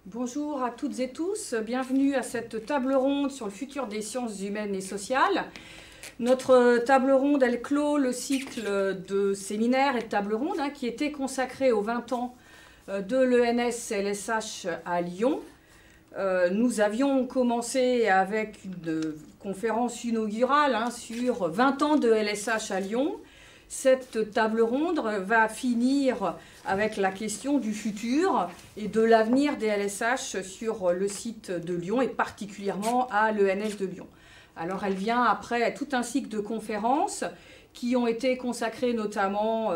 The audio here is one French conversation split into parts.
Bonjour à toutes et tous, bienvenue à cette table ronde sur le futur des sciences humaines et sociales. Notre table ronde, elle clôt le cycle de séminaires et de tables rondes qui était consacré aux 20 ans de l'ENS-LSH à Lyon. Nous avions commencé avec une conférence inaugurale sur 20 ans de LSH à Lyon. Cette table ronde va finir avec la question du futur et de l'avenir des LSH sur le site de Lyon et particulièrement à l'ENS de Lyon. Alors elle vient après tout un cycle de conférences qui ont été consacrées notamment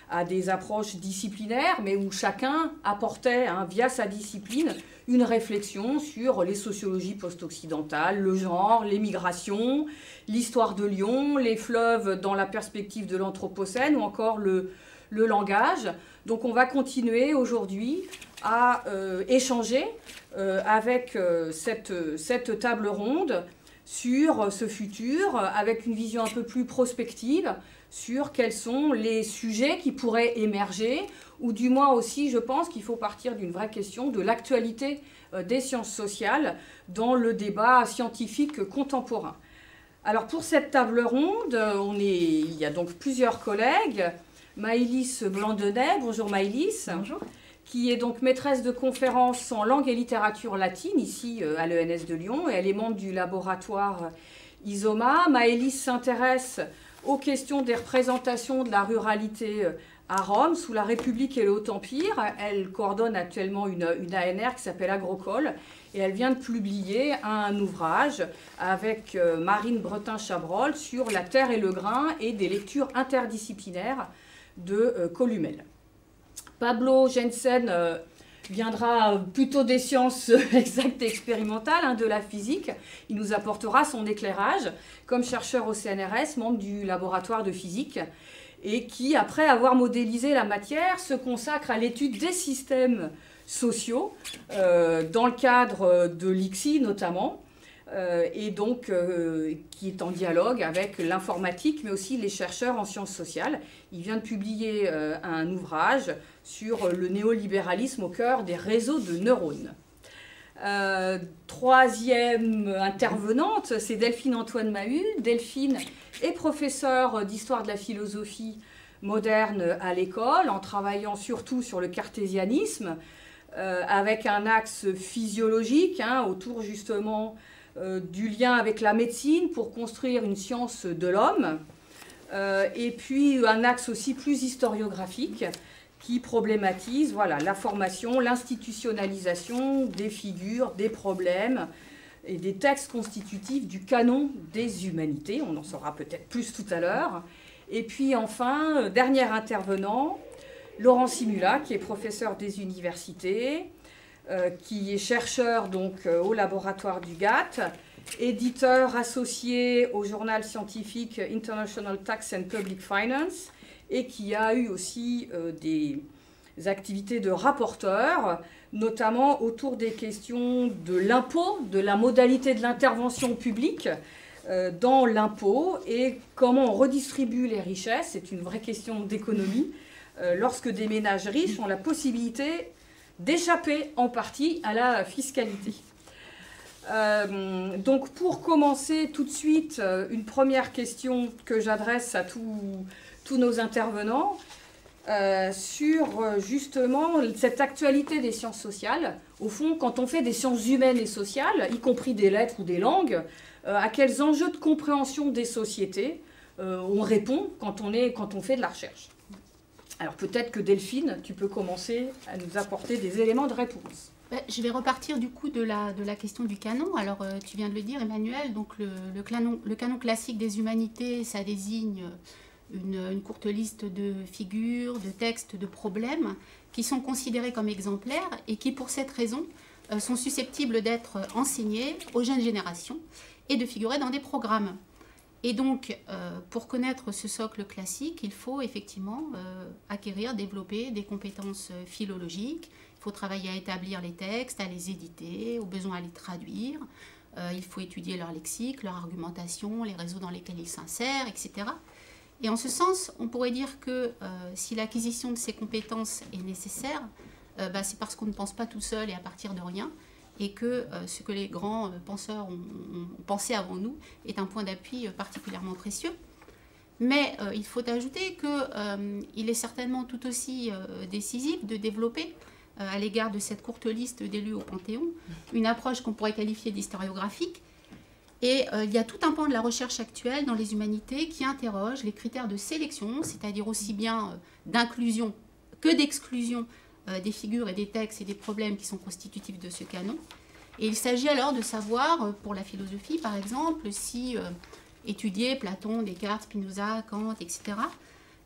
à des approches disciplinaires, mais où chacun apportait, via sa discipline, une réflexion sur les sociologies post-occidentales, le genre, les migrations, l'histoire de Lyon, les fleuves dans la perspective de l'Anthropocène ou encore le langage. Donc on va continuer aujourd'hui à échanger avec cette table ronde sur ce futur, avec une vision un peu plus prospective sur quels sont les sujets qui pourraient émerger, ou du moins aussi, je pense qu'il faut partir d'une vraie question de l'actualité des sciences sociales dans le débat scientifique contemporain. Alors pour cette table ronde, il y a donc plusieurs collègues. Maëlys Blandenay, bonjour Maëlys. Bonjour. Qui est donc maîtresse de conférences en langue et littérature latine, ici à l'ENS de Lyon, et elle est membre du laboratoire ISOMA. Maëlys s'intéresse aux questions des représentations de la ruralité à Rome, sous la République et le Haut-Empire. Elle coordonne actuellement une ANR qui s'appelle Agrocole, et elle vient de publier un ouvrage avec Marine Bretin-Chabrol sur la terre et le grain et des lectures interdisciplinaires de Columel. Pablo Jensen viendra plutôt des sciences exactes et expérimentales, de la physique. Il nous apportera son éclairage comme chercheur au CNRS, membre du laboratoire de physique, et qui, après avoir modélisé la matière, se consacre à l'étude des systèmes sociaux, dans le cadre de l'ICSI notamment, et donc qui est en dialogue avec l'informatique, mais aussi les chercheurs en sciences sociales. Il vient de publier un ouvrage sur le néolibéralisme au cœur des réseaux de neurones. Troisième intervenante, c'est Delphine Antoine Mahut. Delphine est professeure d'histoire de la philosophie moderne à l'école, en travaillant surtout sur le cartésianisme, avec un axe physiologique autour justement du lien avec la médecine pour construire une science de l'homme, et puis un axe aussi plus historiographique qui problématise la formation, l'institutionnalisation des figures, des problèmes et des textes constitutifs du canon des humanités. On en saura peut-être plus tout à l'heure. Et puis enfin, dernier intervenant, Laurent Simula, qui est professeur des universités, qui est chercheur donc au laboratoire du GATT, éditeur associé au journal scientifique International Tax and Public Finance, et qui a eu aussi des activités de rapporteur, notamment autour des questions de l'impôt, de la modalité de l'intervention publique dans l'impôt, et comment on redistribue les richesses. C'est une vraie question d'économie, lorsque des ménages riches ont la possibilité d'échapper en partie à la fiscalité. Donc pour commencer tout de suite, une première question que j'adresse à tous nos intervenants sur justement cette actualité des sciences sociales. Au fond, quand on fait des sciences humaines et sociales, y compris des lettres ou des langues, à quels enjeux de compréhension des sociétés on répond quand on fait de la recherche. Alors peut-être que Delphine, tu peux commencer à nous apporter des éléments de réponse. Je vais repartir du coup de la question du canon. Alors tu viens de le dire, Emmanuel, donc le canon classique des humanités, ça désigne une courte liste de figures, de textes, de problèmes qui sont considérés comme exemplaires et qui pour cette raison sont susceptibles d'être enseignés aux jeunes générations et de figurer dans des programmes. Et donc, pour connaître ce socle classique, il faut effectivement acquérir, développer des compétences philologiques. Il faut travailler à établir les textes, à les éditer, au besoin à les traduire. Il faut étudier leur lexique, leur argumentation, les réseaux dans lesquels ils s'insèrent, etc. Et en ce sens, on pourrait dire que si l'acquisition de ces compétences est nécessaire, c'est parce qu'on ne pense pas tout seul et à partir de rien, et que ce que les grands penseurs ont pensé avant nous est un point d'appui particulièrement précieux. Mais il faut ajouter qu'il est certainement tout aussi décisif de développer, à l'égard de cette courte liste d'élus au Panthéon, une approche qu'on pourrait qualifier d'historiographique. Et il y a tout un pan de la recherche actuelle dans les humanités qui interroge les critères de sélection, c'est-à-dire aussi bien d'inclusion que d'exclusion des figures et des textes et des problèmes qui sont constitutifs de ce canon. Et il s'agit alors de savoir, pour la philosophie par exemple, si étudier Platon, Descartes, Spinoza, Kant, etc.,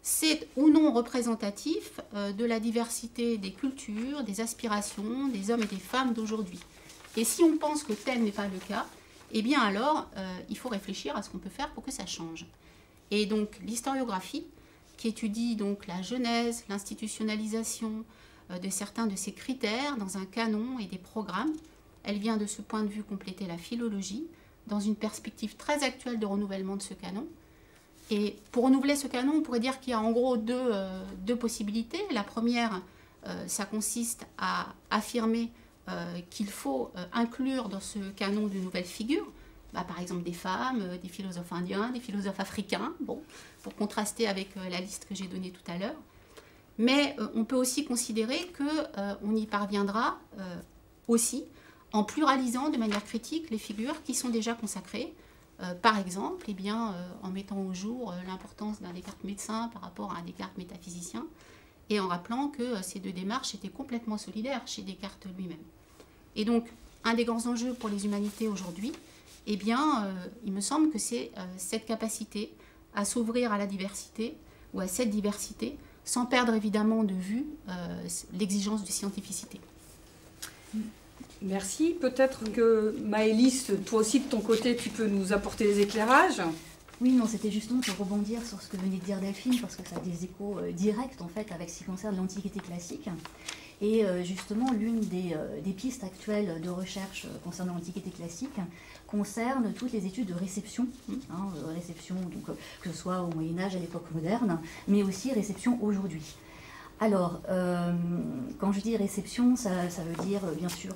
c'est ou non représentatif de la diversité des cultures, des aspirations, des hommes et des femmes d'aujourd'hui. Et si on pense que tel n'est pas le cas, eh bien alors, il faut réfléchir à ce qu'on peut faire pour que ça change. Et donc, l'historiographie, qui étudie donc la genèse, l'institutionnalisation de certains de ces critères dans un canon et des programmes, elle vient de ce point de vue compléter la philologie, dans une perspective très actuelle de renouvellement de ce canon. Et pour renouveler ce canon, on pourrait dire qu'il y a en gros deux possibilités. La première, ça consiste à affirmer qu'il faut inclure dans ce canon de nouvelles figures, par exemple des femmes, des philosophes indiens, des philosophes africains, bon, pour contraster avec la liste que j'ai donnée tout à l'heure. Mais on peut aussi considérer qu'on y parviendra aussi en pluralisant de manière critique les figures qui sont déjà consacrées. Par exemple, en mettant au jour l'importance d'un Descartes médecin par rapport à un Descartes métaphysicien, et en rappelant que ces deux démarches étaient complètement solidaires chez Descartes lui-même. Et donc, un des grands enjeux pour les humanités aujourd'hui, il me semble que c'est cette capacité à s'ouvrir à la diversité, ou à cette diversité, sans perdre évidemment de vue l'exigence de scientificité. Merci. Peut-être que Maëlys, toi aussi de ton côté, tu peux nous apporter des éclairages. Oui, non, c'était justement pour rebondir sur ce que venait de dire Delphine, parce que ça a des échos directs en fait avec ce qui concerne l'Antiquité classique. Et justement, l'une des pistes actuelles de recherche concernant l'Antiquité classique concerne toutes les études de réception, réception donc, que ce soit au Moyen-Âge, à l'époque moderne, mais aussi réception aujourd'hui. Alors, quand je dis réception, ça veut dire bien sûr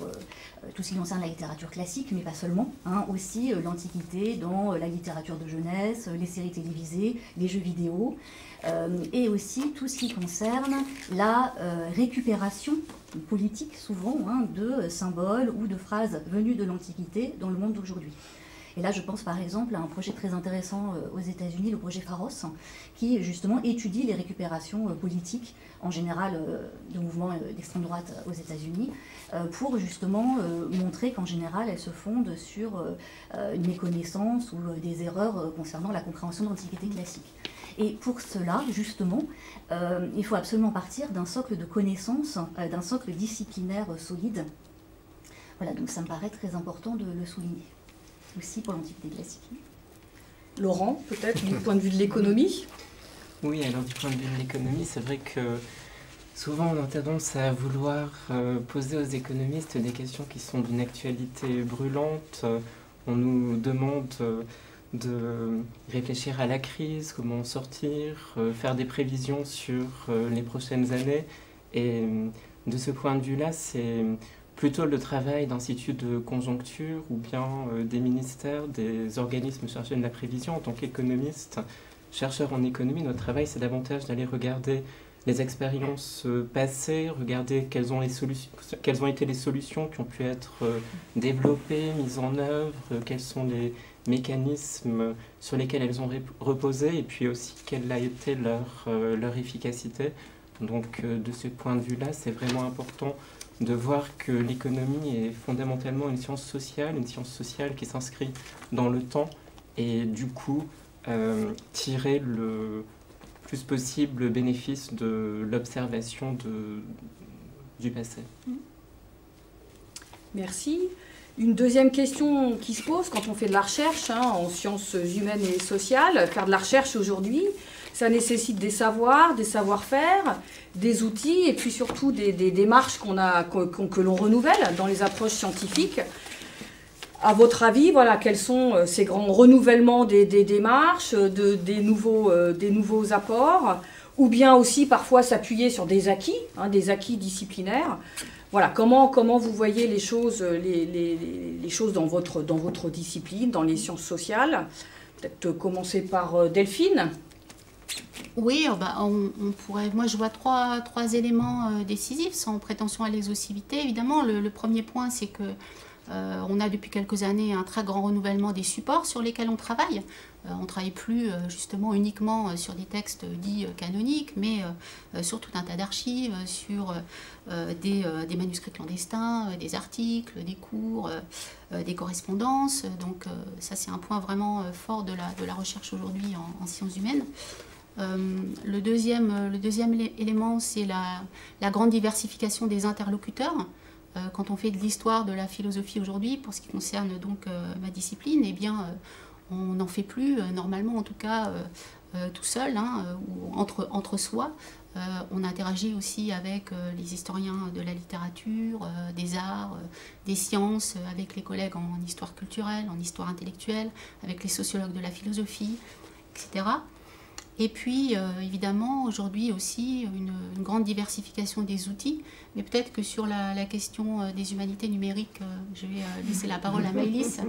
tout ce qui concerne la littérature classique, mais pas seulement, aussi l'Antiquité dans la littérature de jeunesse, les séries télévisées, les jeux vidéo, et aussi tout ce qui concerne la récupération politique, souvent, de symboles ou de phrases venues de l'Antiquité dans le monde d'aujourd'hui. Et là, je pense par exemple à un projet très intéressant aux États-Unis, le projet Pharos, qui justement étudie les récupérations politiques, en général de mouvements d'extrême droite aux États-Unis, pour justement montrer qu'en général, elles se fondent sur une méconnaissance ou des erreurs concernant la compréhension de l'Antiquité classique. Et pour cela, justement, il faut absolument partir d'un socle de connaissances, d'un socle disciplinaire solide. Voilà, donc ça me paraît très important de le souligner. Aussi pour l'Antiquité classique. Laurent, peut-être, du point de vue de l'économie? Oui, alors du point de vue de l'économie, c'est vrai que souvent on a tendance à vouloir poser aux économistes des questions qui sont d'une actualité brûlante. On nous demande de réfléchir à la crise, comment en sortir, faire des prévisions sur les prochaines années. Et de ce point de vue-là, c'est plutôt le travail d'instituts de conjoncture ou bien des ministères, des organismes chargés de la prévision. En tant qu'économiste, chercheur en économie, notre travail, c'est davantage d'aller regarder les expériences passées, regarder quelles ont été les solutions qui ont pu être développées, mises en œuvre, quels sont les mécanismes sur lesquels elles ont reposé, et puis aussi quelle a été leur efficacité. Donc de ce point de vue-là, c'est vraiment important de voir que l'économie est fondamentalement une science sociale qui s'inscrit dans le temps, et du coup tirer le plus possible le bénéfice de l'observation du passé. Merci. Une deuxième question qui se pose quand on fait de la recherche en sciences humaines et sociales, faire de la recherche aujourd'hui, ça nécessite des savoirs, des savoir-faire, des outils et puis surtout des démarches que l'on renouvelle dans les approches scientifiques. À votre avis, voilà, quels sont ces grands renouvellements des démarches, des nouveaux apports, ou bien aussi parfois s'appuyer sur des acquis disciplinaires. Voilà, comment vous voyez les choses dans votre discipline, dans les sciences sociales? Peut-être commencer par Delphine. Oui, on pourrait. Moi, je vois trois éléments décisifs, sans prétention à l'exhaustivité. Évidemment, le premier point, c'est que on a depuis quelques années un très grand renouvellement des supports sur lesquels on travaille. On ne travaille plus justement uniquement sur des textes dits canoniques, mais sur tout un tas d'archives, sur des manuscrits clandestins, des articles, des cours, des correspondances. Donc ça, c'est un point vraiment fort de la recherche aujourd'hui en sciences humaines. Le deuxième élément, c'est la grande diversification des interlocuteurs. Quand on fait de l'histoire de la philosophie aujourd'hui, pour ce qui concerne donc ma discipline, eh bien, on n'en fait plus, normalement en tout cas, tout seul, ou entre soi. On interagit aussi avec les historiens de la littérature, des arts, des sciences, avec les collègues en histoire culturelle, en histoire intellectuelle, avec les sociologues de la philosophie, etc. Et puis, évidemment, aujourd'hui aussi, une grande diversification des outils. Mais peut-être que sur la question des humanités numériques, je vais laisser la parole à Maëlys.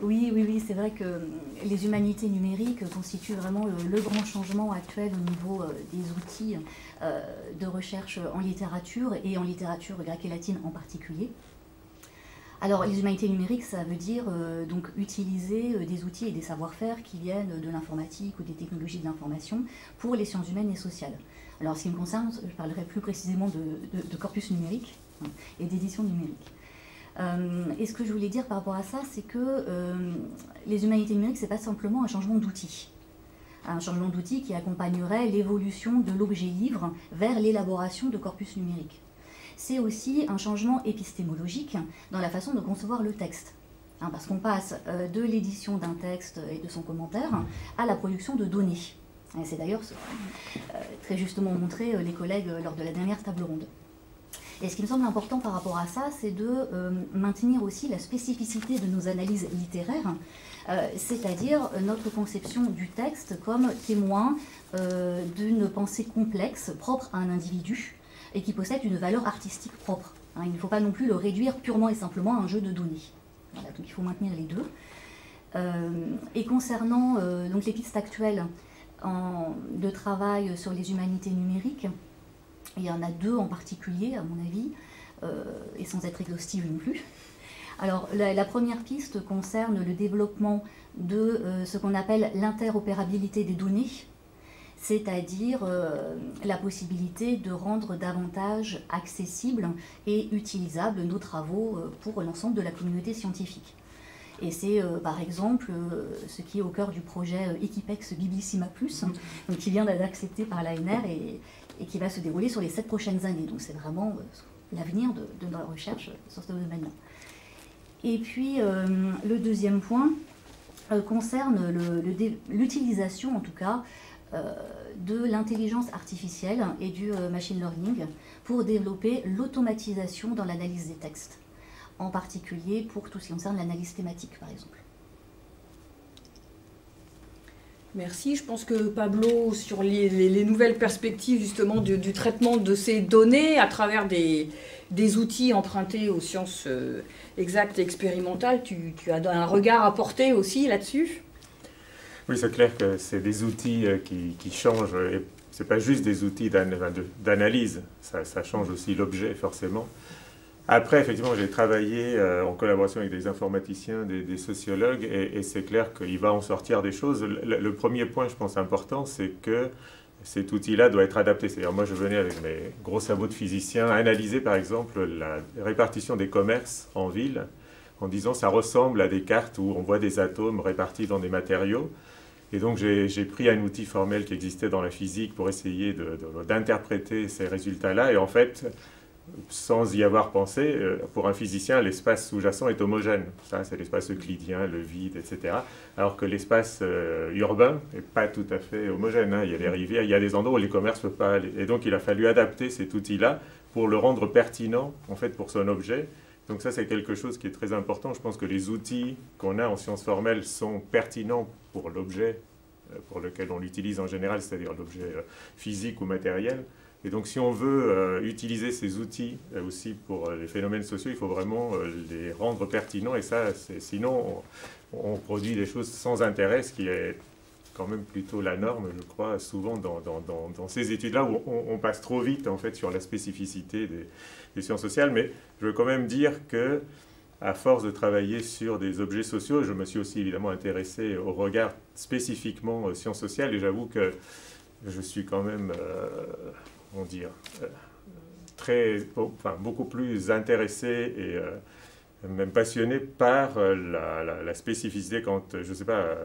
Oui, c'est vrai que les humanités numériques constituent vraiment le grand changement actuel au niveau des outils de recherche en littérature, et en littérature grecque et latine en particulier. Alors, les humanités numériques, ça veut dire donc utiliser des outils et des savoir-faire qui viennent de l'informatique ou des technologies de l'information pour les sciences humaines et sociales. Alors, en ce qui me concerne, je parlerai plus précisément de corpus numérique et d'édition numérique. Et ce que je voulais dire par rapport à ça, c'est que les humanités numériques, ce n'est pas simplement un changement d'outil. Un changement d'outil qui accompagnerait l'évolution de l'objet livre vers l'élaboration de corpus numériques. C'est aussi un changement épistémologique dans la façon de concevoir le texte. Parce qu'on passe de l'édition d'un texte et de son commentaire à la production de données. Et c'est d'ailleurs très justement montré les collègues lors de la dernière table ronde. Et ce qui me semble important par rapport à ça, c'est de maintenir aussi la spécificité de nos analyses littéraires, c'est-à-dire notre conception du texte comme témoin d'une pensée complexe propre à un individu, et qui possède une valeur artistique propre. Il ne faut pas non plus le réduire purement et simplement à un jeu de données. Voilà, donc il faut maintenir les deux. Et concernant donc les pistes actuelles de travail sur les humanités numériques, il y en a deux en particulier, à mon avis, et sans être exhaustive non plus. Alors, la première piste concerne le développement de ce qu'on appelle l'interopérabilité des données, c'est-à-dire la possibilité de rendre davantage accessibles et utilisables nos travaux pour l'ensemble de la communauté scientifique. Et c'est par exemple ce qui est au cœur du projet Equipex Biblissima Plus, donc, qui vient d'être accepté par l'ANR et qui va se dérouler sur les 7 prochaines années. Donc c'est vraiment l'avenir de notre recherche sur ce domaine-là. Et puis le deuxième point concerne l'utilisation en tout cas de l'intelligence artificielle et du machine learning pour développer l'automatisation dans l'analyse des textes, en particulier pour tout ce qui concerne l'analyse thématique, par exemple. Merci. Je pense que Pablo, sur les nouvelles perspectives justement du traitement de ces données à travers des outils empruntés aux sciences exactes et expérimentales, tu as un regard à porter aussi là-dessus? Oui, c'est clair que c'est des outils qui changent. Et ce n'est pas juste des outils d'analyse, ça change aussi l'objet forcément. Après, effectivement, j'ai travaillé en collaboration avec des informaticiens, des sociologues, et c'est clair qu'il va en sortir des choses. Le premier point, je pense, important, c'est que cet outil-là doit être adapté. C'est-à-dire, moi, je venais avec mes gros sabots de physicien analyser, par exemple, la répartition des commerces en ville, en disant ça ressemble à des cartes où on voit des atomes répartis dans des matériaux. Et donc, j'ai pris un outil formel qui existait dans la physique pour essayer d'interpréter ces résultats-là. Et en fait, sans y avoir pensé, pour un physicien, l'espace sous-jacent est homogène. Ça, c'est l'espace euclidien, le vide, etc. Alors que l'espace urbain n'est pas tout à fait homogène. Il y a des rivières, il y a des endroits où les commerces ne peuvent pas aller. Et donc, il a fallu adapter cet outil-là pour le rendre pertinent, en fait, pour son objet. Donc ça, c'est quelque chose qui est très important. Je pense que les outils qu'on a en sciences formelles sont pertinents pour l'objet pour lequel on l'utilise en général, c'est-à-dire l'objet physique ou matériel. Et donc si on veut utiliser ces outils aussi pour les phénomènes sociaux, il faut vraiment les rendre pertinents, et ça, sinon on produit des choses sans intérêt, ce qui est quand même plutôt la norme, je crois, souvent dans ces études-là où on passe trop vite en fait sur la spécificité des sciences sociales. Mais je veux quand même dire que, à force de travailler sur des objets sociaux, je me suis aussi évidemment intéressé au regard spécifiquement sciences sociales, et j'avoue que je suis quand même, comment dire, beaucoup plus intéressé et même passionné par la spécificité. Quand, je ne sais pas,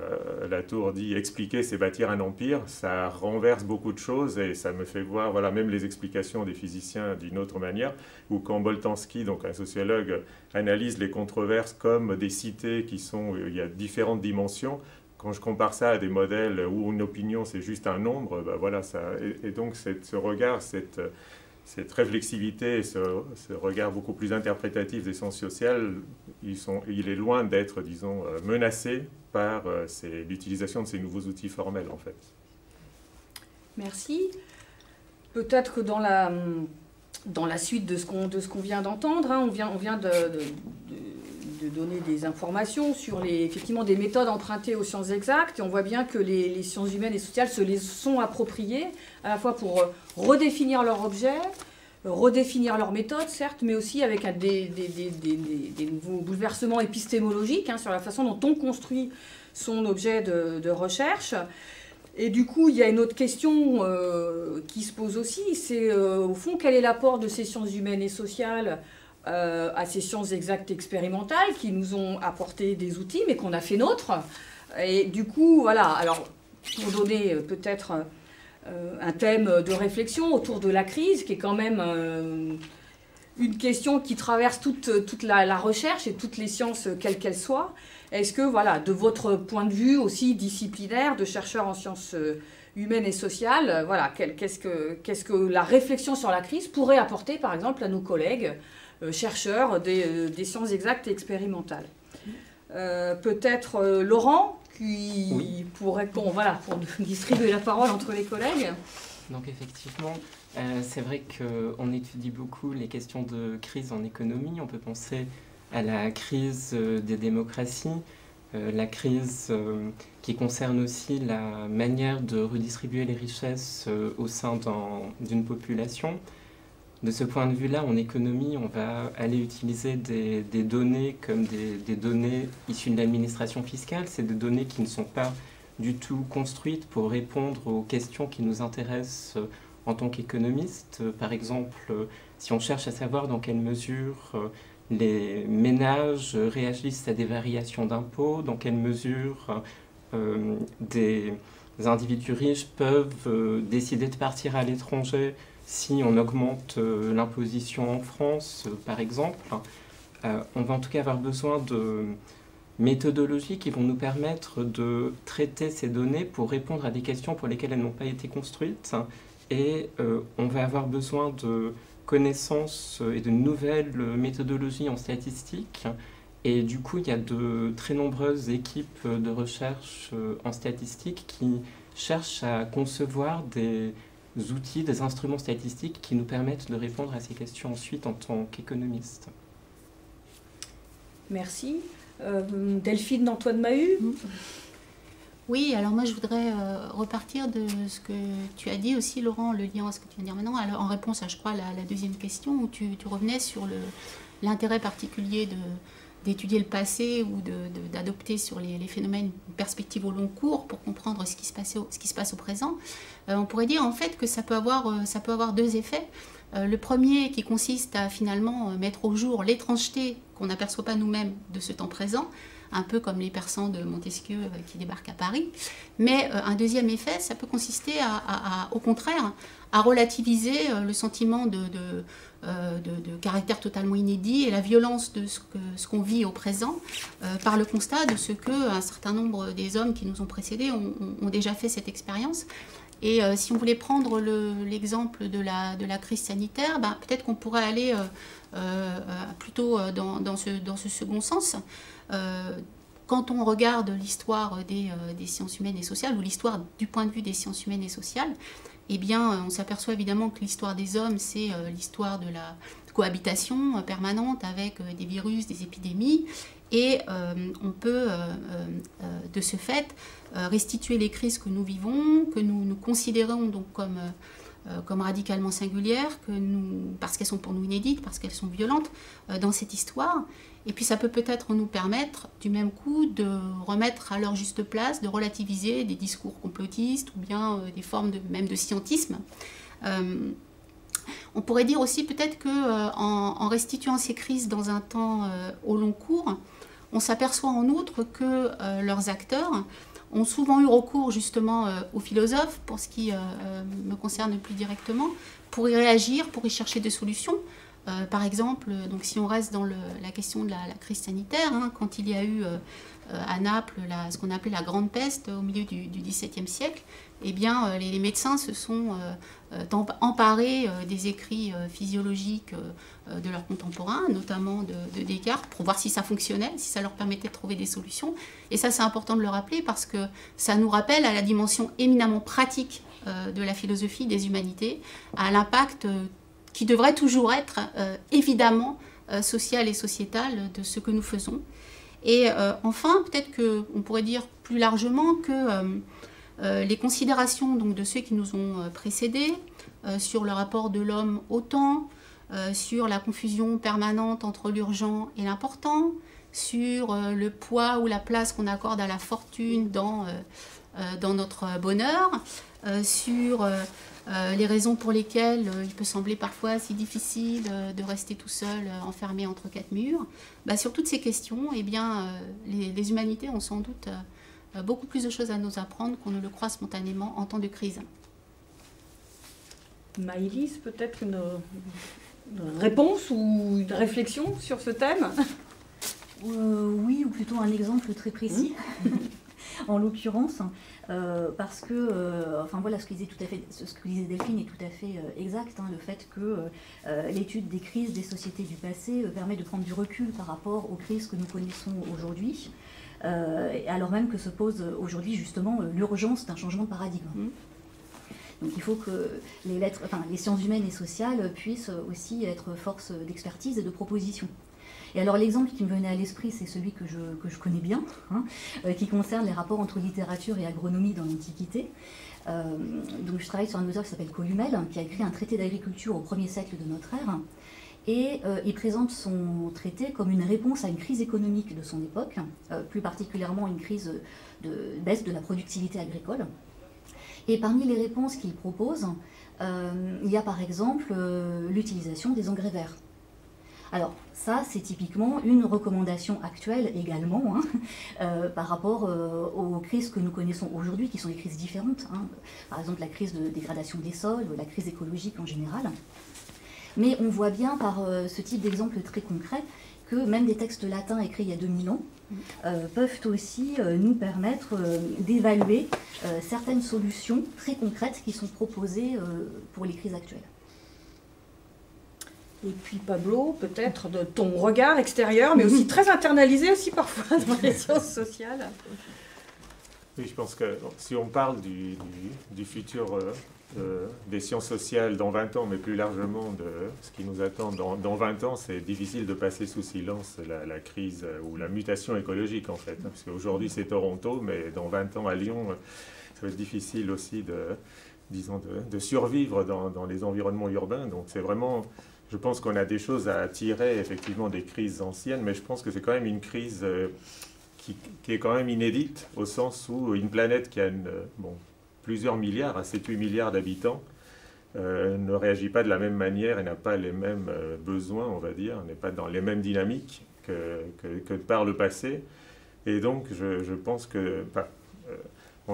Latour dit « expliquer, c'est bâtir un empire », ça renverse beaucoup de choses et ça me fait voir, voilà, même les explications des physiciens d'une autre manière, ou quand Boltanski, donc un sociologue, analyse les controverses comme des cités qui sont, il y a différentes dimensions. Quand je compare ça à des modèles où une opinion, c'est juste un nombre, ben voilà, ça, et donc ce regard, cette réflexivité, ce regard beaucoup plus interprétatif des sciences sociales, il est loin d'être, disons, menacé par l'utilisation de ces nouveaux outils formels, en fait. Merci. Peut-être que dans la suite de ce qu'on vient d'entendre, hein, on vient de donner des informations sur effectivement des méthodes empruntées aux sciences exactes, et on voit bien que les sciences humaines et sociales se les sont appropriées, à la fois pour redéfinir leur objet, redéfinir leur méthode, certes, mais aussi avec des nouveaux bouleversements épistémologiques, hein, sur la façon dont on construit son objet de recherche. Et du coup, il y a une autre question qui se pose aussi, c'est au fond, quel est l'apport de ces sciences humaines et sociales à ces sciences exactes expérimentales qui nous ont apporté des outils, mais qu'on a fait nôtres. Et du coup, voilà, alors pour donner peut-être un thème de réflexion autour de la crise, qui est quand même une question qui traverse toute la recherche et toutes les sciences, quelles qu'elles soient. Est-ce que, voilà, de votre point de vue aussi disciplinaire, de chercheur en sciences humaines et sociales, voilà, qu'est-ce que la réflexion sur la crise pourrait apporter, par exemple, à nos collègues chercheurs des sciences exactes et expérimentales. Peut-être Laurent, qui pourrait, pour distribuer la parole entre les collègues. Donc effectivement, c'est vrai qu'on étudie beaucoup les questions de crise en économie. On peut penser à la crise des démocraties, la crise qui concerne aussi la manière de redistribuer les richesses au sein d'une population. De ce point de vue-là, en économie, on va aller utiliser des données comme des données issues de l'administration fiscale. C'est des données qui ne sont pas du tout construites pour répondre aux questions qui nous intéressent en tant qu'économistes. Par exemple, si on cherche à savoir dans quelle mesure les ménages réagissent à des variations d'impôts, dans quelle mesure des individus riches peuvent décider de partir à l'étranger si on augmente l'imposition en France, par exemple, on va en tout cas avoir besoin de méthodologies qui vont nous permettre de traiter ces données pour répondre à des questions pour lesquelles elles n'ont pas été construites. Et on va avoir besoin de connaissances et de nouvelles méthodologies en statistique. Et du coup, il y a de très nombreuses équipes de recherche en statistique qui cherchent à concevoir des outils, des instruments statistiques qui nous permettent de répondre à ces questions ensuite en tant qu'économistes. Merci. Delphine d'Antoine Mahut. Oui, alors moi je voudrais repartir de ce que tu as dit aussi, Laurent, le lien à ce que tu viens de dire maintenant, alors, en réponse à, je crois, la deuxième question, où tu revenais sur l'intérêt particulier d'étudier le passé ou d'adopter sur les phénomènes une perspective au long cours pour comprendre ce qui se passe au présent. On pourrait dire en fait que ça peut avoir deux effets. Le premier qui consiste à finalement mettre au jour l'étrangeté qu'on n'aperçoit pas nous-mêmes de ce temps présent, un peu comme les Persans de Montesquieu qui débarquent à Paris. Mais un deuxième effet, ça peut consister au contraire, à relativiser le sentiment de caractère totalement inédit et la violence de ce qu'on vit au présent par le constat de ce qu'un certain nombre des hommes qui nous ont précédés ont déjà fait cette expérience. Et si on voulait prendre l'exemple de la crise sanitaire, peut-être qu'on pourrait aller plutôt dans ce second sens. quand on regarde l'histoire des sciences humaines et sociales, ou l'histoire du point de vue des sciences humaines et sociales, eh bien, on s'aperçoit évidemment que l'histoire des hommes, c'est l'histoire de la cohabitation permanente avec des virus, des épidémies, et on peut, de ce fait, restituer les crises que nous vivons, que nous considérons donc comme radicalement singulières, parce qu'elles sont pour nous inédites, parce qu'elles sont violentes dans cette histoire. Et puis ça peut peut-être nous permettre, du même coup, de remettre à leur juste place, de relativiser des discours complotistes ou bien des formes même de scientisme. On pourrait dire aussi peut-être qu'en restituant ces crises dans un temps au long cours, on s'aperçoit en outre que leurs acteurs ont souvent eu recours justement aux philosophes, pour ce qui me concerne plus directement, pour y réagir, pour y chercher des solutions. Par exemple, donc si on reste dans la question de la crise sanitaire, hein, quand il y a eu à Naples ce qu'on appelait la Grande Peste au milieu du XVIIe siècle, eh bien, les médecins se sont emparés des écrits physiologiques de leurs contemporains, notamment de Descartes, pour voir si ça fonctionnait, si ça leur permettait de trouver des solutions. Et ça, c'est important de le rappeler parce que ça nous rappelle à la dimension éminemment pratique de la philosophie des humanités, à l'impact qui devrait toujours être évidemment social et sociétal de ce que nous faisons. Et enfin, peut-être qu'on pourrait dire plus largement que les considérations donc, de ceux qui nous ont précédés sur le rapport de l'homme au temps, sur la confusion permanente entre l'urgent et l'important, sur le poids ou la place qu'on accorde à la fortune dans notre bonheur, sur les raisons pour lesquelles il peut sembler parfois si difficile de rester tout seul, enfermé entre quatre murs. Sur toutes ces questions, eh bien, les humanités ont sans doute beaucoup plus de choses à nous apprendre qu'on ne le croit spontanément en temps de crise. Maëlys, peut-être une réponse ou une réflexion sur ce thème? Oui, ou plutôt un exemple très précis, en l'occurrence, parce que, enfin voilà, ce que disait Delphine est tout à fait exact, hein, le fait que l'étude des crises des sociétés du passé permet de prendre du recul par rapport aux crises que nous connaissons aujourd'hui, alors même que se pose aujourd'hui justement l'urgence d'un changement de paradigme. Donc il faut que les sciences humaines et sociales puissent aussi être force d'expertise et de proposition. Et alors l'exemple qui me venait à l'esprit, c'est celui que je connais bien, hein, qui concerne les rapports entre littérature et agronomie dans l'Antiquité. Donc je travaille sur un auteur qui s'appelle Columel, qui a écrit un traité d'agriculture au 1er siècle de notre ère, et il présente son traité comme une réponse à une crise économique de son époque, plus particulièrement une crise de baisse de la productivité agricole. Et parmi les réponses qu'il propose, il y a par exemple l'utilisation des engrais verts. Alors ça, c'est typiquement une recommandation actuelle également, hein, par rapport aux crises que nous connaissons aujourd'hui, qui sont des crises différentes, hein. Par exemple la crise de dégradation des sols, la crise écologique en général. Mais on voit bien par ce type d'exemple très concret que même des textes latins écrits il y a 2000 ans peuvent aussi nous permettre d'évaluer certaines solutions très concrètes qui sont proposées pour les crises actuelles. Et puis Pablo, peut-être de ton regard extérieur, mais aussi très internalisé aussi parfois dans les sciences sociales. Oui, je pense que si on parle du futur des sciences sociales dans 20 ans, mais plus largement de ce qui nous attend dans 20 ans, c'est difficile de passer sous silence la crise ou la mutation écologique en fait. Parce qu'aujourd'hui c'est Toronto, mais dans 20 ans à Lyon, ça va être difficile aussi de survivre dans les environnements urbains. Donc c'est vraiment... Je pense qu'on a des choses à tirer effectivement des crises anciennes, mais je pense que c'est quand même une crise qui est quand même inédite, au sens où une planète qui a plusieurs milliards, à 7-8 milliards d'habitants, ne réagit pas de la même manière et n'a pas les mêmes besoins, on va dire, n'est pas dans les mêmes dynamiques que par le passé. Et donc je pense que...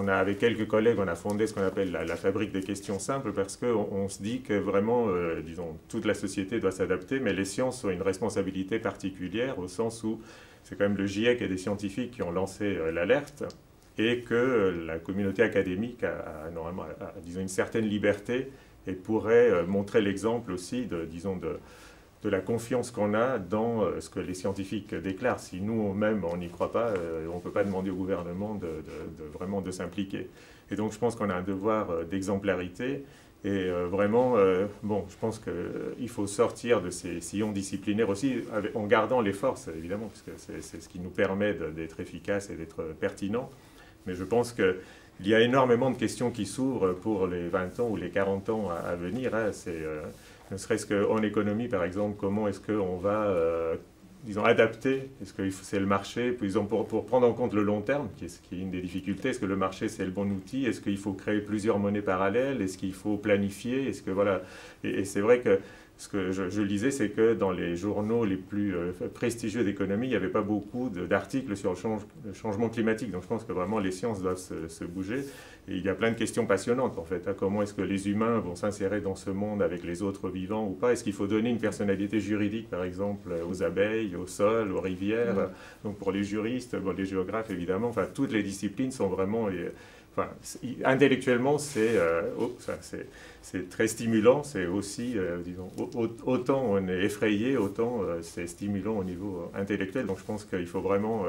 avec quelques collègues, on a fondé ce qu'on appelle la fabrique des questions simples parce qu'on se dit que vraiment, disons, toute la société doit s'adapter, mais les sciences ont une responsabilité particulière au sens où c'est quand même le GIEC et des scientifiques qui ont lancé l'alerte et que la communauté académique a normalement, disons, une certaine liberté et pourrait montrer l'exemple aussi de la confiance qu'on a dans ce que les scientifiques déclarent. Si nous-mêmes, on n'y croit pas, on ne peut pas demander au gouvernement vraiment de s'impliquer. Et donc, je pense qu'on a un devoir d'exemplarité. Et vraiment, bon, je pense qu'il faut sortir de ces sillons disciplinaires aussi, en gardant les forces, évidemment, parce que c'est ce qui nous permet d'être efficace et d'être pertinent. Mais je pense qu'il y a énormément de questions qui s'ouvrent pour les 20 ans ou les 40 ans à venir. Hein. Ne serait-ce qu'en économie, par exemple, comment est-ce qu'on va, disons, adapter? Est-ce que c'est le marché, disons, pour prendre en compte le long terme, qui est une des difficultés? Est-ce que le marché, c'est le bon outil? Est-ce qu'il faut créer plusieurs monnaies parallèles? Est-ce qu'il faut planifier? Est-ce que, voilà. Et c'est vrai que ce que je lisais, c'est que dans les journaux les plus prestigieux d'économie, il n'y avait pas beaucoup d'articles sur le changement climatique. Donc je pense que vraiment les sciences doivent se bouger. Et il y a plein de questions passionnantes en fait. Hein. Comment est-ce que les humains vont s'insérer dans ce monde avec les autres vivants ou pas? Est-ce qu'il faut donner une personnalité juridique par exemple aux abeilles, au sol, aux rivières? Donc pour les juristes, bon, les géographes évidemment, enfin toutes les disciplines sont vraiment... Enfin, intellectuellement, c'est très stimulant. C'est aussi, disons, autant on est effrayé, autant c'est stimulant au niveau intellectuel. Donc je pense qu'il faut vraiment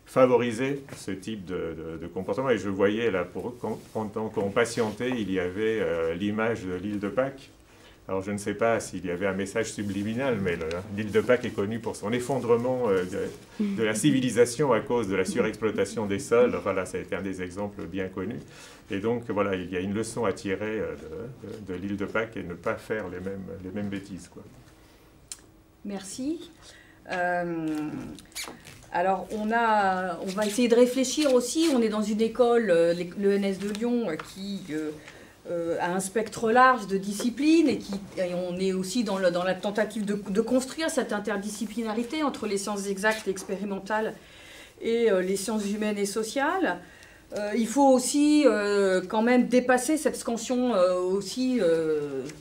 favoriser ce type de comportement. Et je voyais là, pendant qu'on patientait, il y avait l'image de l'île de Pâques. Alors je ne sais pas s'il y avait un message subliminal, mais l'île de Pâques est connue pour son effondrement de la civilisation à cause de la surexploitation des sols. Enfin là, ça a été un des exemples bien connus. Et donc voilà, il y a une leçon à tirer de l'île de Pâques et ne pas faire les mêmes bêtises, quoi. Merci. Alors, on va essayer de réfléchir aussi. On est dans une école, l'ENS de Lyon, qui a un spectre large de disciplines et on est aussi dans la tentative de construire cette interdisciplinarité entre les sciences exactes et expérimentales et les sciences humaines et sociales. Il faut aussi quand même dépasser cette scansion aussi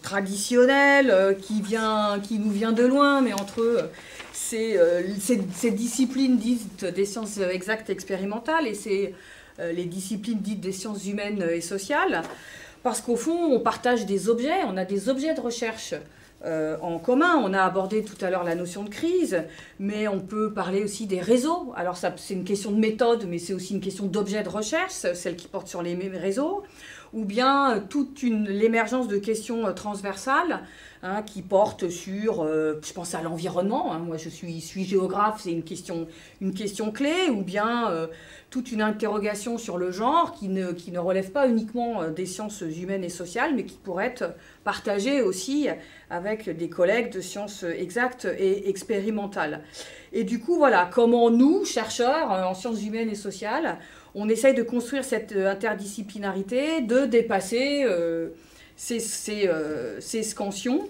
traditionnelle qui nous vient de loin, mais entre ces disciplines dites des sciences exactes et expérimentales et les disciplines dites des sciences humaines et sociales. Parce qu'au fond, on partage des objets, on a des objets de recherche en commun. On a abordé tout à l'heure la notion de crise, mais on peut parler aussi des réseaux. Alors c'est une question de méthode, mais c'est aussi une question d'objets de recherche, celle qui porte sur les mêmes réseaux, ou bien l'émergence de questions transversales qui portent sur, je pense à l'environnement, moi je suis géographe, c'est une question clé, ou bien toute une interrogation sur le genre qui ne relève pas uniquement des sciences humaines et sociales, mais qui pourrait être partagée aussi avec des collègues de sciences exactes et expérimentales. Et du coup, voilà, comment nous, chercheurs en sciences humaines et sociales, on essaye de construire cette interdisciplinarité, de dépasser ces scansions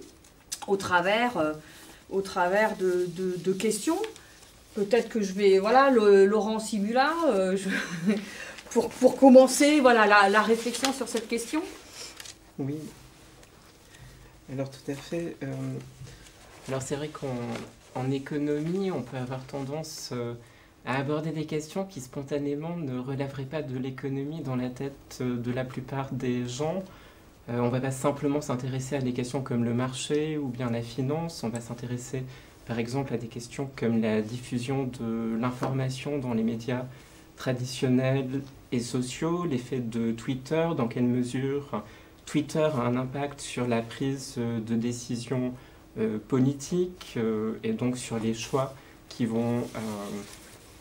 au travers de questions. Peut-être que je vais, voilà, Laurent Simula, pour commencer voilà, la réflexion sur cette question. Oui. Alors tout à fait. Alors c'est vrai qu'en économie, on peut avoir tendance à aborder des questions qui spontanément ne relèveraient pas de l'économie dans la tête de la plupart des gens. On ne va pas simplement s'intéresser à des questions comme le marché ou bien la finance, on va s'intéresser par exemple à des questions comme la diffusion de l'information dans les médias traditionnels et sociaux, l'effet de Twitter, dans quelle mesure Twitter a un impact sur la prise de décision politique et donc sur les choix qui vont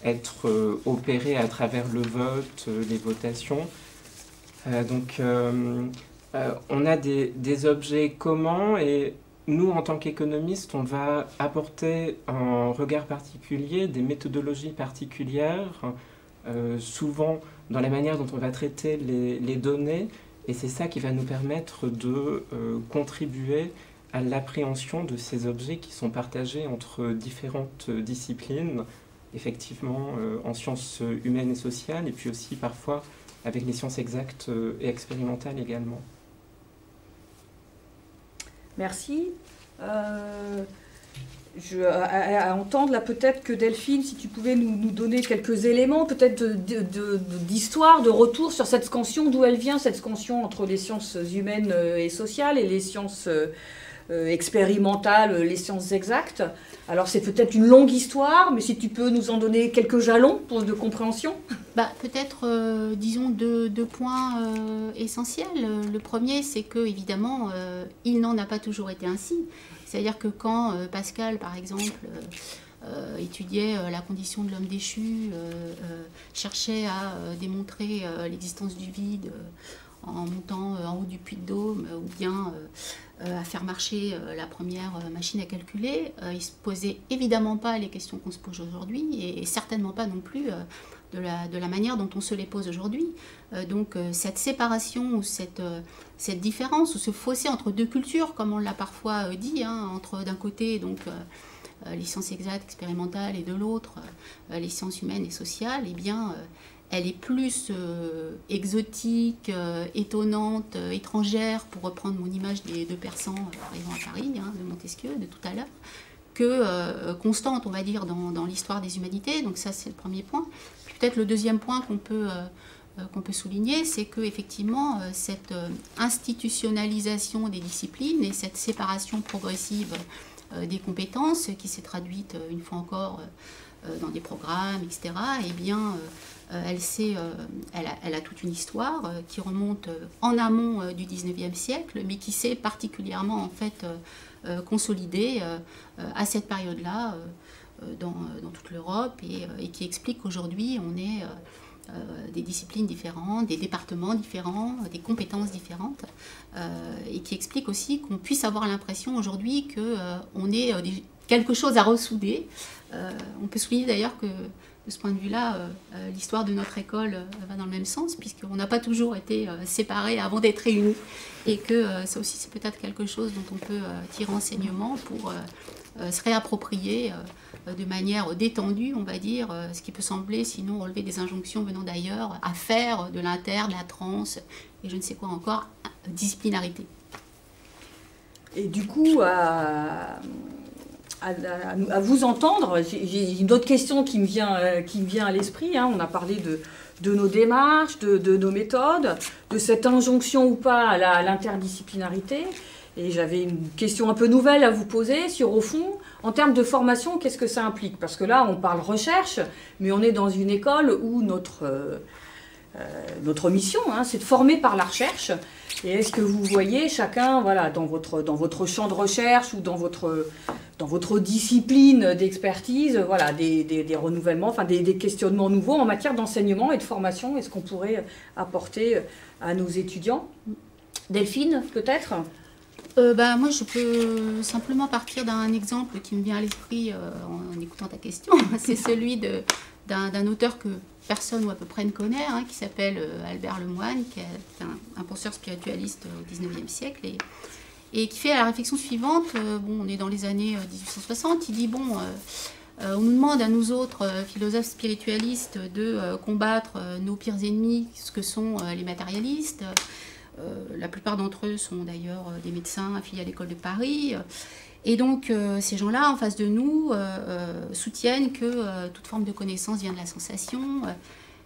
être opérés à travers le vote, les votations. On a des objets communs et nous, en tant qu'économistes, on va apporter un regard particulier, des méthodologies particulières, souvent dans la manière dont on va traiter les données, et c'est ça qui va nous permettre de contribuer à l'appréhension de ces objets qui sont partagés entre différentes disciplines, effectivement en sciences humaines et sociales, et puis aussi parfois avec les sciences exactes et expérimentales également. Merci. À entendre là peut-être que Delphine, si tu pouvais nous donner quelques éléments peut-être d'histoire, de retour sur cette scansion, d'où elle vient cette scansion entre les sciences humaines et sociales et les sciences expérimentale, les sciences exactes. Alors c'est peut-être une longue histoire, mais si tu peux nous en donner quelques jalons de compréhension. Peut-être, disons, deux points essentiels. Le premier, c'est que, évidemment, il n'en a pas toujours été ainsi. C'est-à-dire que quand Pascal, par exemple, étudiait la condition de l'homme déchu, cherchait à démontrer l'existence du vide en montant en haut du Puy de Dôme, ou bien à faire marcher la première machine à calculer, il ne se posait évidemment pas les questions qu'on se pose aujourd'hui, et certainement pas non plus de la manière dont on se les pose aujourd'hui. Donc cette séparation, ou cette différence, ou ce fossé entre deux cultures, comme on l'a parfois dit, hein, entre d'un côté donc les sciences exactes, expérimentales, et de l'autre les sciences humaines et sociales, eh bien elle est plus exotique, étonnante, étrangère, pour reprendre mon image des deux persans arrivant à Paris, hein, de Montesquieu, de tout à l'heure, que constante, on va dire, dans l'histoire des humanités. Donc ça, c'est le premier point. Puis peut-être le deuxième point qu'on peut souligner, c'est qu'effectivement, cette institutionnalisation des disciplines et cette séparation progressive des compétences, qui s'est traduite une fois encore dans des programmes, etc., eh bien, elle a toute une histoire qui remonte en amont du 19e siècle, mais qui s'est particulièrement en fait consolidée à cette période-là dans toute l'Europe, et qui explique qu'aujourd'hui on ait des disciplines différentes, des départements différents, des compétences différentes, et qui explique aussi qu'on puisse avoir l'impression aujourd'hui qu'on ait quelque chose à ressouder. On peut souligner d'ailleurs que de ce point de vue-là, l'histoire de notre école va dans le même sens, puisqu'on n'a pas toujours été séparés avant d'être réunis, et que ça aussi c'est peut-être quelque chose dont on peut tirer enseignement pour se réapproprier de manière détendue, on va dire, ce qui peut sembler sinon relever des injonctions venant d'ailleurs, à faire de l'inter, de la trans, et je ne sais quoi encore, disciplinarité. Et du coup, à vous entendre, j'ai une autre question qui me vient à l'esprit, hein. On a parlé de nos démarches, de nos méthodes, de cette injonction ou pas à l'interdisciplinarité. Et j'avais une question un peu nouvelle à vous poser sur, au fond, en termes de formation, qu'est-ce que ça implique? Parce que là, on parle recherche, mais on est dans une école où notre mission, hein, c'est de former par la recherche. Et est-ce que vous voyez chacun, voilà, dans votre champ de recherche ou dans votre discipline d'expertise, voilà, des renouvellements, enfin des questionnements nouveaux en matière d'enseignement et de formation? Est-ce qu'on pourrait apporter à nos étudiants? Delphine, peut-être? Moi, je peux simplement partir d'un exemple qui me vient à l'esprit en écoutant ta question. C'est celui d'un auteur que personne ou à peu près ne connaît, hein, qui s'appelle Albert Lemoine, qui est un penseur spiritualiste au XIXe siècle, et qui fait la réflexion suivante. On est dans les années 1860, il dit, on nous demande à nous autres philosophes spiritualistes de combattre nos pires ennemis, ce que sont les matérialistes. La plupart d'entre eux sont d'ailleurs des médecins affiliés à l'école de Paris. Et donc, ces gens-là, en face de nous, soutiennent que toute forme de connaissance vient de la sensation.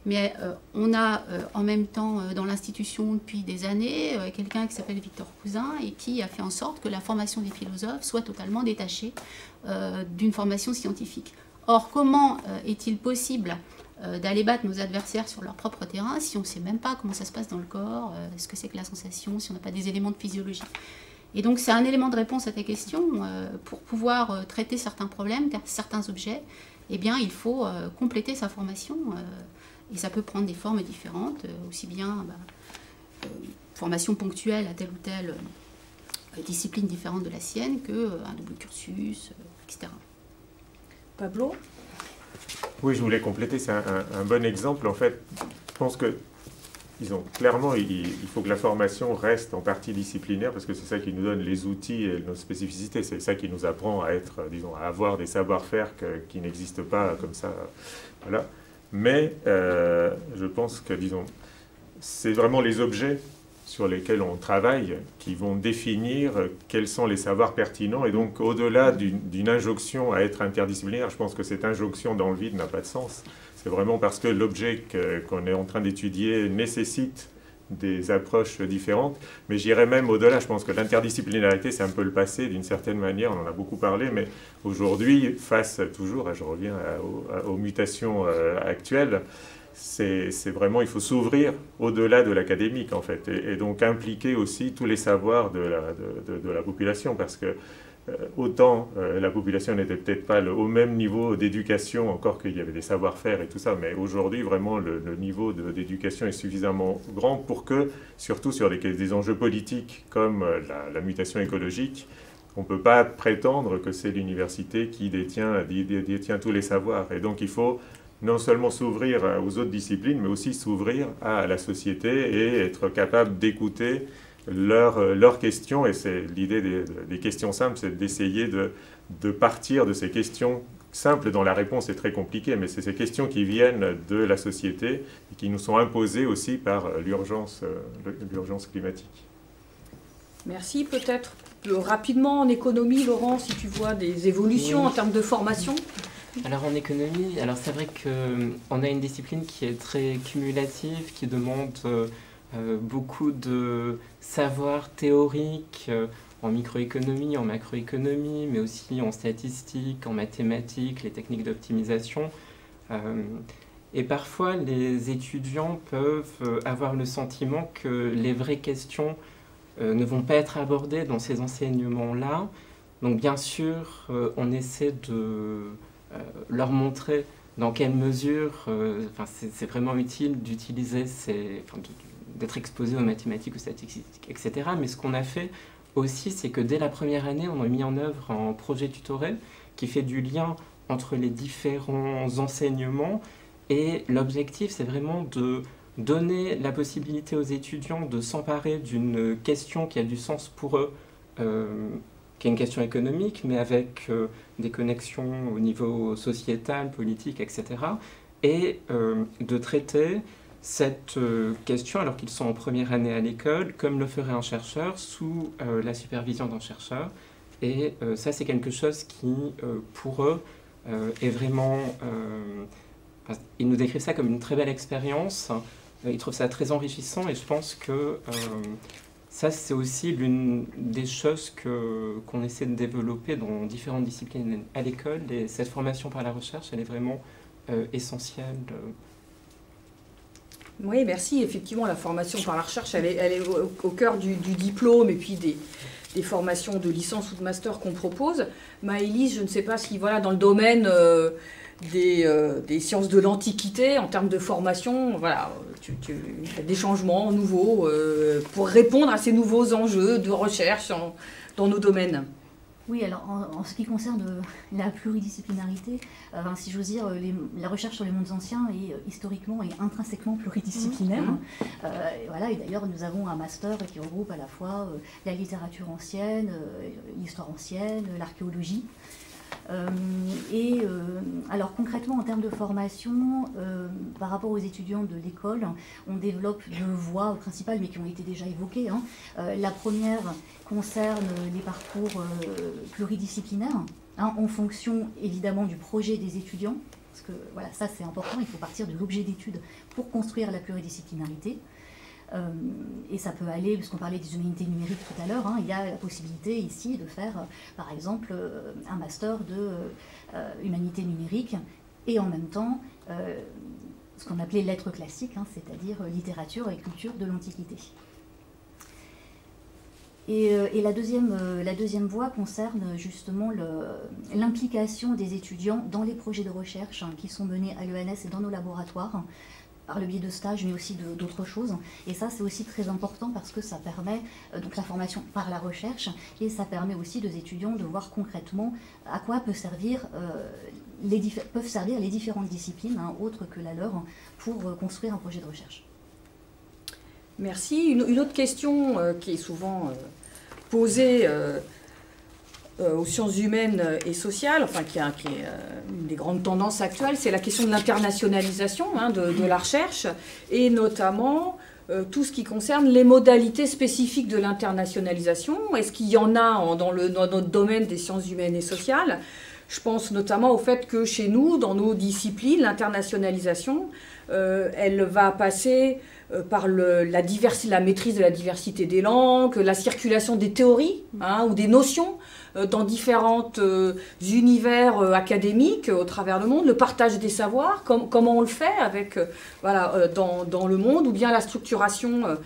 Mais on a en même temps, dans l'institution depuis des années, quelqu'un qui s'appelle Victor Cousin, et qui a fait en sorte que la formation des philosophes soit totalement détachée d'une formation scientifique. Or, comment est-il possible d'aller battre nos adversaires sur leur propre terrain si on ne sait même pas comment ça se passe dans le corps, ce que c'est que la sensation, si on n'a pas des éléments de physiologie? Et donc c'est un élément de réponse à ta question. Pour pouvoir traiter certains problèmes, certains objets, eh bien il faut compléter sa formation, et ça peut prendre des formes différentes, aussi bien formation ponctuelle à telle ou telle discipline différente de la sienne qu'un double cursus, etc. Pablo? Oui, je voulais compléter, c'est un bon exemple. En fait, je pense que clairement, il faut que la formation reste en partie disciplinaire, parce que c'est ça qui nous donne les outils et nos spécificités. C'est ça qui nous apprend à être, à avoir des savoir-faire qui n'existent pas comme ça. Voilà. Mais je pense que, c'est vraiment les objets sur lesquels on travaille qui vont définir quels sont les savoirs pertinents. Et donc, au-delà d'une injonction à être interdisciplinaire, je pense que cette injonction dans le vide n'a pas de sens. C'est vraiment parce que l'objet qu'on est en train d'étudier nécessite des approches différentes, mais j'irais même au-delà. Je pense que l'interdisciplinarité, c'est un peu le passé d'une certaine manière, on en a beaucoup parlé, mais aujourd'hui, face toujours, je reviens aux mutations actuelles, c'est vraiment, il faut s'ouvrir au-delà de l'académique en fait, et donc impliquer aussi tous les savoirs de la population, parce que autant la population n'était peut-être pas au même niveau d'éducation, encore qu'il y avait des savoir-faire et tout ça, mais aujourd'hui vraiment le niveau d'éducation est suffisamment grand pour que, surtout sur des enjeux politiques comme la mutation écologique, on ne peut pas prétendre que c'est l'université qui détient tous les savoirs. Et donc il faut non seulement s'ouvrir aux autres disciplines, mais aussi s'ouvrir à la société et être capable d'écouter leurs questions. Et c'est l'idée des questions simples, c'est d'essayer de partir de ces questions simples dont la réponse est très compliquée, mais c'est ces questions qui viennent de la société et qui nous sont imposées aussi par l'urgence climatique. Merci. Peut-être rapidement en économie, Laurent, si tu vois des évolutions en termes de formation. Alors en économie, c'est vrai qu'on a une discipline qui est très cumulative, qui demande beaucoup de savoir théorique en microéconomie, en macroéconomie, mais aussi en statistique, en mathématiques, les techniques d'optimisation. Et parfois, les étudiants peuvent avoir le sentiment que les vraies questions ne vont pas être abordées dans ces enseignements-là. Donc bien sûr, on essaie de leur montrer dans quelle mesure c'est vraiment utile d'utiliser d'être exposé aux mathématiques, aux statistiques, etc. Mais ce qu'on a fait aussi, c'est que dès la première année, on a mis en œuvre un projet tutoré qui fait du lien entre les différents enseignements. Et l'objectif, c'est vraiment de donner la possibilité aux étudiants de s'emparer d'une question qui a du sens pour eux, qui est une question économique, mais avec des connexions au niveau sociétal, politique, etc. Et de traiter cette question, alors qu'ils sont en première année à l'école, comme le ferait un chercheur, sous la supervision d'un chercheur. Et ça, c'est quelque chose qui, pour eux, est vraiment... ils nous décrivent ça comme une très belle expérience. Ils trouvent ça très enrichissant, et je pense que ça, c'est aussi l'une des choses qu'on essaie de développer dans différentes disciplines à l'école. Et cette formation par la recherche, elle est vraiment essentielle. Oui, merci. Effectivement, la formation par la recherche, elle est au cœur du diplôme et puis des formations de licence ou de master qu'on propose. Maëlys, je ne sais pas si, dans le domaine des sciences de l'Antiquité, en termes de formation, tu as des changements nouveaux pour répondre à ces nouveaux enjeux de recherche dans nos domaines. Oui, alors en ce qui concerne la pluridisciplinarité, si j'ose dire, la recherche sur les mondes anciens est historiquement et intrinsèquement pluridisciplinaire. Et d'ailleurs, nous avons un master qui regroupe à la fois la littérature ancienne, l'histoire ancienne, l'archéologie. Alors concrètement, en termes de formation, par rapport aux étudiants de l'école, on développe deux voies principales, mais qui ont été déjà évoquées. La première concerne les parcours pluridisciplinaires, en fonction évidemment du projet des étudiants, parce que ça c'est important, il faut partir de l'objet d'étude pour construire la pluridisciplinarité. Et ça peut aller, puisqu'on parlait des humanités numériques tout à l'heure, il y a la possibilité ici de faire, par exemple, un master de humanités numériques et en même temps ce qu'on appelait lettres classiques, c'est-à-dire littérature et culture de l'Antiquité. Et la deuxième voie concerne justement l'implication des étudiants dans les projets de recherche qui sont menés à l'ENS et dans nos laboratoires, par le biais de stages, mais aussi d'autres choses. Et ça, c'est aussi très important parce que ça permet donc la formation par la recherche, et ça permet aussi aux étudiants de voir concrètement à quoi peuvent servir les différentes disciplines, autres que la leur, pour construire un projet de recherche. Merci. Une autre question qui est souvent posée aux sciences humaines et sociales, qui est une des grandes tendances actuelles, c'est la question de l'internationalisation de la recherche, et notamment tout ce qui concerne les modalités spécifiques de l'internationalisation. Est-ce qu'il y en a dans notre domaine des sciences humaines et sociales? Je pense notamment au fait que chez nous, dans nos disciplines, l'internationalisation, elle va passer par la maîtrise de la diversité des langues, la circulation des théories ou des notions dans différents univers académiques au travers le monde, le partage des savoirs, comment on le fait avec, dans le monde, ou bien la structuration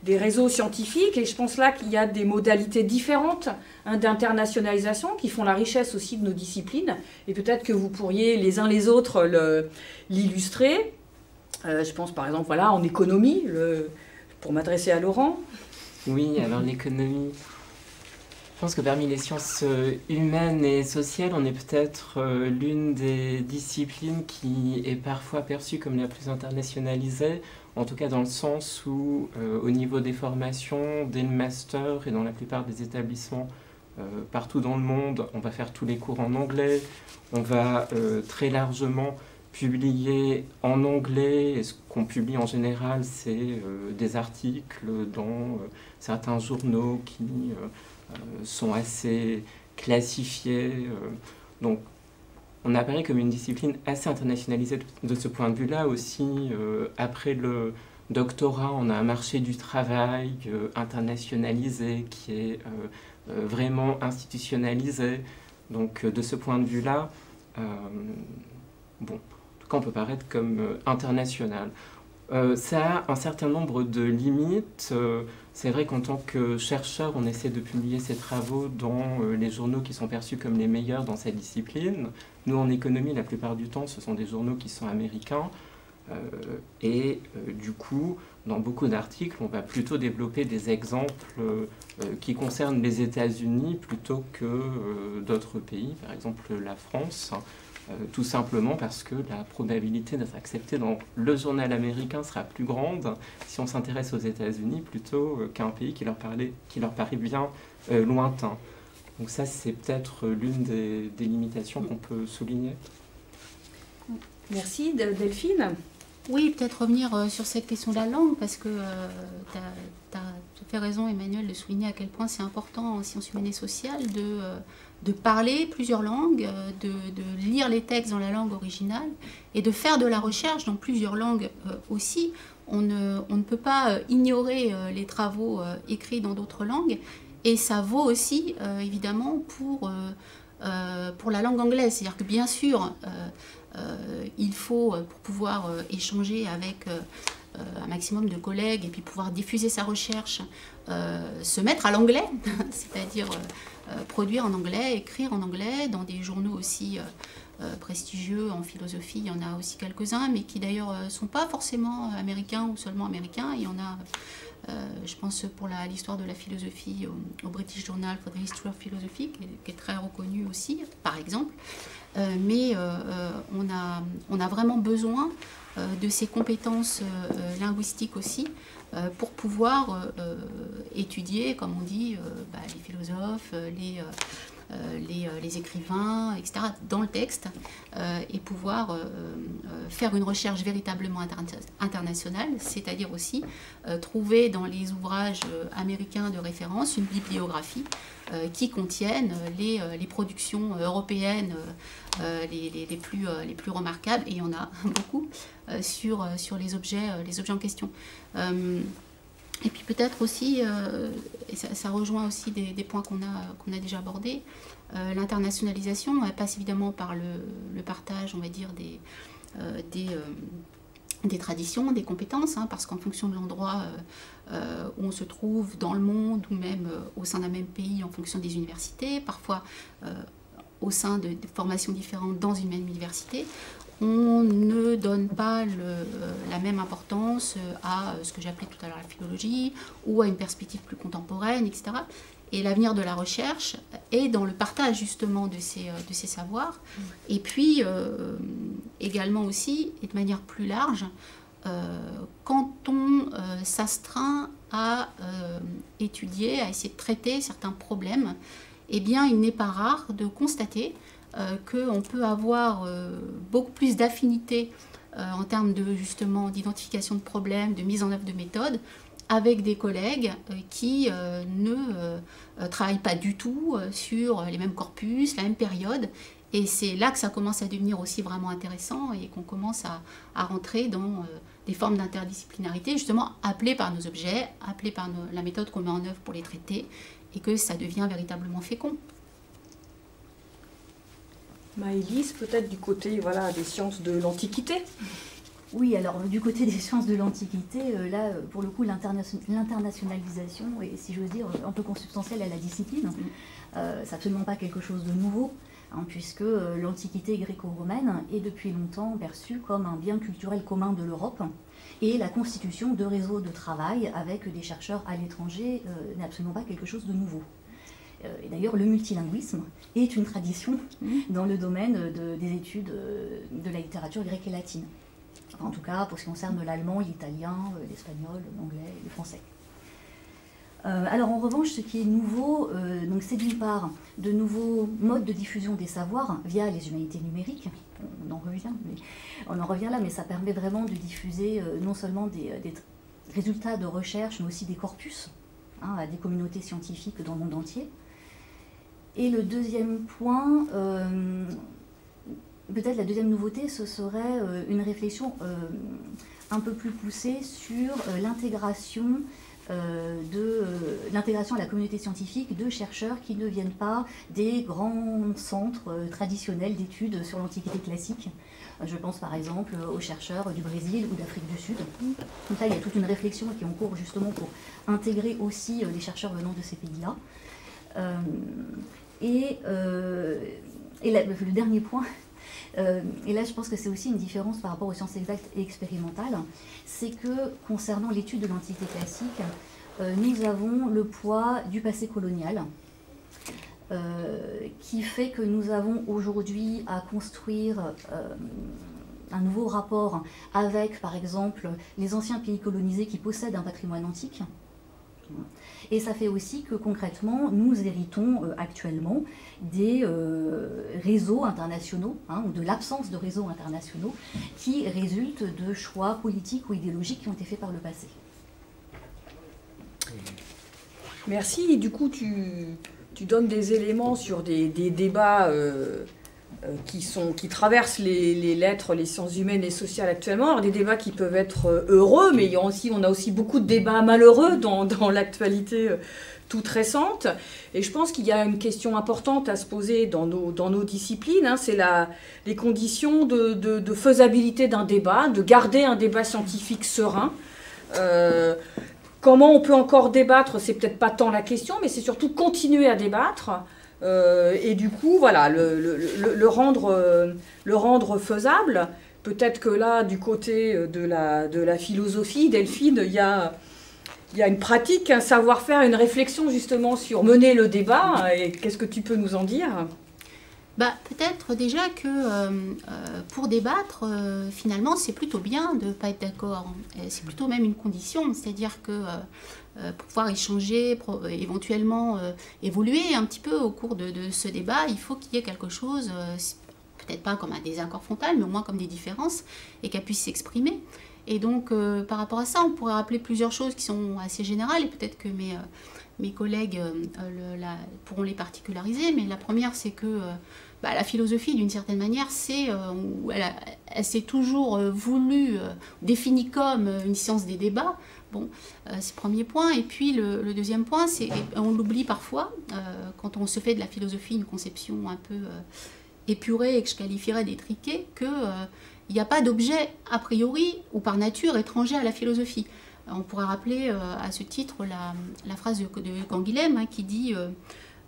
des réseaux scientifiques. Et je pense là qu'il y a des modalités différentes d'internationalisation qui font la richesse aussi de nos disciplines. Et peut-être que vous pourriez les uns les autres l'illustrer. Je pense par exemple en économie, pour m'adresser à Laurent. Oui, alors l'économie, je pense que parmi les sciences humaines et sociales, on est peut-être l'une des disciplines qui est parfois perçue comme la plus internationalisée, en tout cas dans le sens où au niveau des formations, dès le master et dans la plupart des établissements partout dans le monde, on va faire tous les cours en anglais, on va très largement publier en anglais, et ce qu'on publie en général, c'est des articles dans certains journaux qui sont assez classifiés. Donc, on apparaît comme une discipline assez internationalisée de ce point de vue-là. Aussi, après le doctorat, on a un marché du travail internationalisé qui est vraiment institutionnalisé. Donc, de ce point de vue-là, on peut paraître comme international. Ça a un certain nombre de limites. C'est vrai qu'en tant que chercheur, on essaie de publier ses travaux dans les journaux qui sont perçus comme les meilleurs dans cette discipline. Nous, en économie, la plupart du temps, ce sont des journaux qui sont américains. Du coup, dans beaucoup d'articles, on va plutôt développer des exemples qui concernent les États-Unis plutôt que d'autres pays, par exemple la France. Tout simplement parce que la probabilité d'être accepté dans le journal américain sera plus grande si on s'intéresse aux États-Unis plutôt qu'à un pays qui leur paraît bien lointain. Donc ça, c'est peut-être l'une des limitations qu'on peut souligner. Merci. Delphine? Oui, peut-être revenir sur cette question de la langue, parce que tu as tout à fait raison, Emmanuel, de souligner à quel point c'est important en sciences humaines et sociales de parler plusieurs langues, de lire les textes dans la langue originale et de faire de la recherche dans plusieurs langues aussi. On ne peut pas ignorer les travaux écrits dans d'autres langues, et ça vaut aussi évidemment pour la langue anglaise. C'est-à-dire que bien sûr, il faut, pour pouvoir échanger avec un maximum de collègues et puis pouvoir diffuser sa recherche, se mettre à l'anglais, c'est-à-dire produire en anglais, écrire en anglais, dans des journaux aussi prestigieux en philosophie. Il y en a aussi quelques-uns, mais qui d'ailleurs ne sont pas forcément américains ou seulement américains. Il y en a, je pense, pour l'histoire de la philosophie au British Journal for the History of Philosophy, qui est très reconnu aussi, par exemple. Mais on a vraiment besoin de ces compétences linguistiques aussi pour pouvoir étudier, comme on dit, les philosophes, les écrivains, etc., dans le texte, et pouvoir faire une recherche véritablement internationale, c'est-à-dire aussi trouver dans les ouvrages américains de référence une bibliographie qui contiennent les productions européennes les plus remarquables, et il y en a beaucoup sur les objets en question. Et puis peut-être aussi, et ça rejoint aussi des points qu'on a déjà abordés, l'internationalisation, elle passe évidemment par le partage, on va dire, des traditions, des compétences, parce qu'en fonction de l'endroit où on se trouve dans le monde, ou même au sein d'un même pays, en fonction des universités, parfois au sein de formations différentes dans une même université, on ne donne pas la même importance à ce que j'appelais tout à l'heure la philologie, ou à une perspective plus contemporaine, etc. Et l'avenir de la recherche est dans le partage justement de ces savoirs. Et puis également aussi, et de manière plus large, quand on s'astreint à étudier, à essayer de traiter certains problèmes, eh bien il n'est pas rare de constater qu'on peut avoir beaucoup plus d'affinité en termes justement d'identification de problèmes, de mise en œuvre de méthodes, avec des collègues qui ne travaillent pas du tout sur les mêmes corpus, la même période, Et c'est là que ça commence à devenir aussi vraiment intéressant et qu'on commence à rentrer dans des formes d'interdisciplinarité, justement appelées par nos objets, appelées par la méthode qu'on met en œuvre pour les traiter, et que ça devient véritablement fécond. Maëlys, peut-être du côté voilà, des sciences de l'Antiquité. Oui, alors du côté des sciences de l'Antiquité, là, pour le coup, l'internationalisation est, si j'ose dire, un peu consubstantielle à la discipline. C'est absolument pas quelque chose de nouveau, hein, puisque l'Antiquité gréco-romaine est depuis longtemps perçue comme un bien culturel commun de l'Europe, et la constitution de réseaux de travail avec des chercheurs à l'étranger n'est absolument pas quelque chose de nouveau. Et d'ailleurs, le multilinguisme est une tradition dans le domaine des études de la littérature grecque et latine. En tout cas, pour ce qui concerne l'allemand, l'italien, l'espagnol, l'anglais et le français. Alors en revanche, ce qui est nouveau, c'est d'une part de nouveaux modes de diffusion des savoirs via les humanités numériques. On en revient là, mais ça permet vraiment de diffuser non seulement des résultats de recherche, mais aussi des corpus à des communautés scientifiques dans le monde entier. Et le deuxième point, peut-être la deuxième nouveauté, ce serait une réflexion un peu plus poussée sur l'intégration à la communauté scientifique de chercheurs qui ne viennent pas des grands centres traditionnels d'études sur l'Antiquité classique. Je pense par exemple aux chercheurs du Brésil ou d'Afrique du Sud. Donc là, il y a toute une réflexion qui est en cours justement pour intégrer aussi les chercheurs venant de ces pays-là. Le dernier point, et là je pense que c'est aussi une différence par rapport aux sciences exactes et expérimentales, c'est que concernant l'étude de l'Antiquité classique, nous avons le poids du passé colonial, qui fait que nous avons aujourd'hui à construire un nouveau rapport avec, par exemple, les anciens pays colonisés qui possèdent un patrimoine antique. Et ça fait aussi que concrètement, nous héritons actuellement des réseaux internationaux, ou de l'absence de réseaux internationaux, qui résultent de choix politiques ou idéologiques qui ont été faits par le passé. Merci. Et du coup, tu donnes des éléments sur des débats qui traversent les lettres, les sciences humaines et sociales actuellement. Alors, des débats qui peuvent être heureux, mais on a aussi beaucoup de débats malheureux dans l'actualité toute récente. Et je pense qu'il y a une question importante à se poser dans nos disciplines, c'est les conditions de faisabilité d'un débat, de garder un débat scientifique serein. Comment on peut encore débattre, c'est peut-être pas tant la question, mais c'est surtout continuer à débattre. Et du coup, voilà, le rendre faisable. Peut-être que là, du côté de la philosophie, Delphine, il y a une pratique, un savoir-faire, une réflexion justement sur mener le débat. Et qu'est-ce que tu peux nous en dire ? Peut-être déjà que pour débattre, finalement, c'est plutôt bien de ne pas être d'accord. C'est plutôt même une condition, c'est-à-dire que pour pouvoir échanger, éventuellement évoluer un petit peu au cours de ce débat, il faut qu'il y ait quelque chose, peut-être pas comme un désaccord frontal, mais au moins comme des différences, et qu'elles puissent s'exprimer. Et donc, par rapport à ça, on pourrait rappeler plusieurs choses qui sont assez générales, et peut-être que mes collègues pourront les particulariser, mais la première, c'est que la philosophie, d'une certaine manière, elle s'est toujours voulue, définie comme une science des débats. Bon, c'est le premier point. Et puis le deuxième point, on l'oublie parfois, quand on se fait de la philosophie une conception un peu épurée et que je qualifierais d'étriquée, qu'il n'y a pas d'objet a priori ou par nature étranger à la philosophie. On pourrait rappeler à ce titre la phrase de Canguilhem qui dit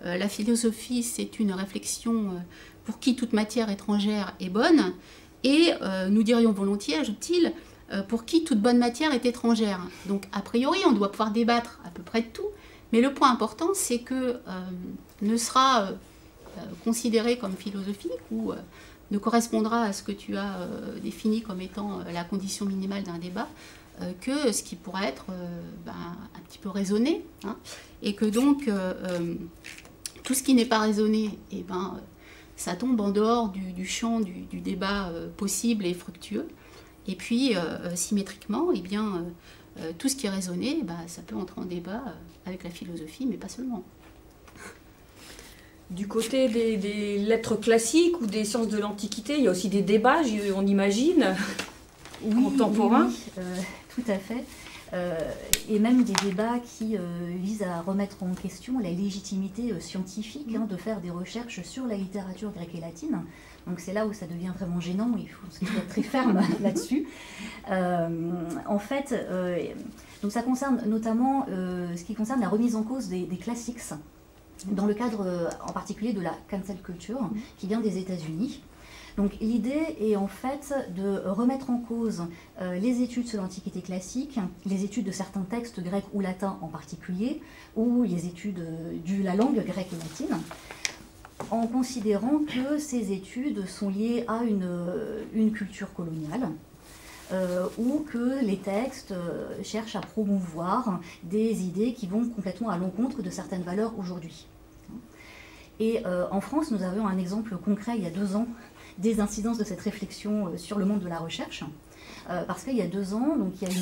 la philosophie, c'est une réflexion pour qui toute matière étrangère est bonne, et nous dirions volontiers, ajoute-t-il, pour qui toute bonne matière est étrangère. Donc, a priori, on doit pouvoir débattre à peu près de tout, mais le point important, c'est que ne sera considéré comme philosophique ou ne correspondra à ce que tu as défini comme étant la condition minimale d'un débat, que ce qui pourrait être un petit peu raisonné, et que donc tout ce qui n'est pas raisonné, ça tombe en dehors du champ du débat possible et fructueux. Et puis, symétriquement, tout ce qui est raisonné, ça peut entrer en débat avec la philosophie, mais pas seulement. Du côté des lettres classiques ou des sciences de l'Antiquité, il y a aussi des débats, on imagine, contemporains. Oui, tout à fait. Et même des débats qui visent à remettre en question la légitimité scientifique de faire des recherches sur la littérature grecque et latine. Donc c'est là où ça devient vraiment gênant, il faut être très ferme là-dessus. En fait, donc ça concerne notamment ce qui concerne la remise en cause des classiques, dans le cadre en particulier de la cancel culture, qui vient des États-Unis. Donc l'idée est en fait de remettre en cause les études sur l'Antiquité classique, les études de certains textes grecs ou latins en particulier, ou les études de la langue grecque et latine, en considérant que ces études sont liées à une culture coloniale, ou que les textes cherchent à promouvoir des idées qui vont complètement à l'encontre de certaines valeurs aujourd'hui. Et en France, nous avions un exemple concret il y a 2 ans des incidences de cette réflexion sur le monde de la recherche, parce qu'il y a 2 ans, donc, il y a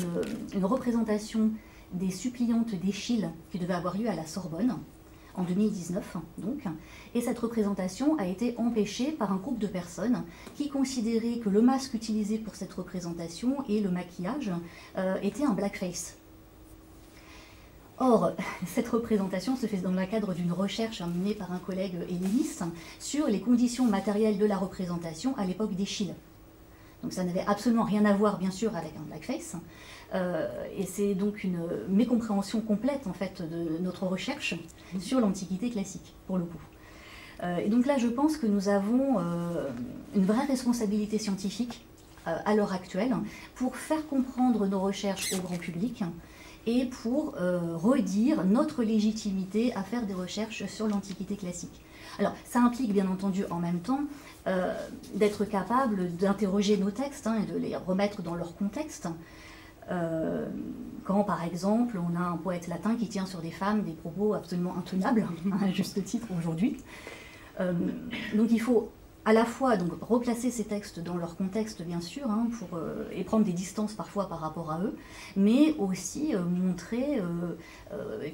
une représentation des suppliantes d'Échille qui devait avoir lieu à la Sorbonne en 2019, donc, et cette représentation a été empêchée par un groupe de personnes qui considéraient que le masque utilisé pour cette représentation et le maquillage étaient un blackface. Or, cette représentation se fait dans le cadre d'une recherche menée par un collègue helléniste sur les conditions matérielles de la représentation à l'époque d'Échille. Donc ça n'avait absolument rien à voir, bien sûr, avec un blackface. Et c'est donc une mécompréhension complète, en fait, de notre recherche sur l'Antiquité classique, pour le coup. Et donc là, je pense que nous avons une vraie responsabilité scientifique à l'heure actuelle pour faire comprendre nos recherches au grand public, et pour redire notre légitimité à faire des recherches sur l'Antiquité classique. Alors, ça implique bien entendu en même temps d'être capable d'interroger nos textes et de les remettre dans leur contexte. Quand, par exemple, on a un poète latin qui tient sur des femmes des propos absolument intenables, à juste titre aujourd'hui. Donc il faut à la fois donc, replacer ces textes dans leur contexte, bien sûr, et prendre des distances parfois par rapport à eux, mais aussi montrer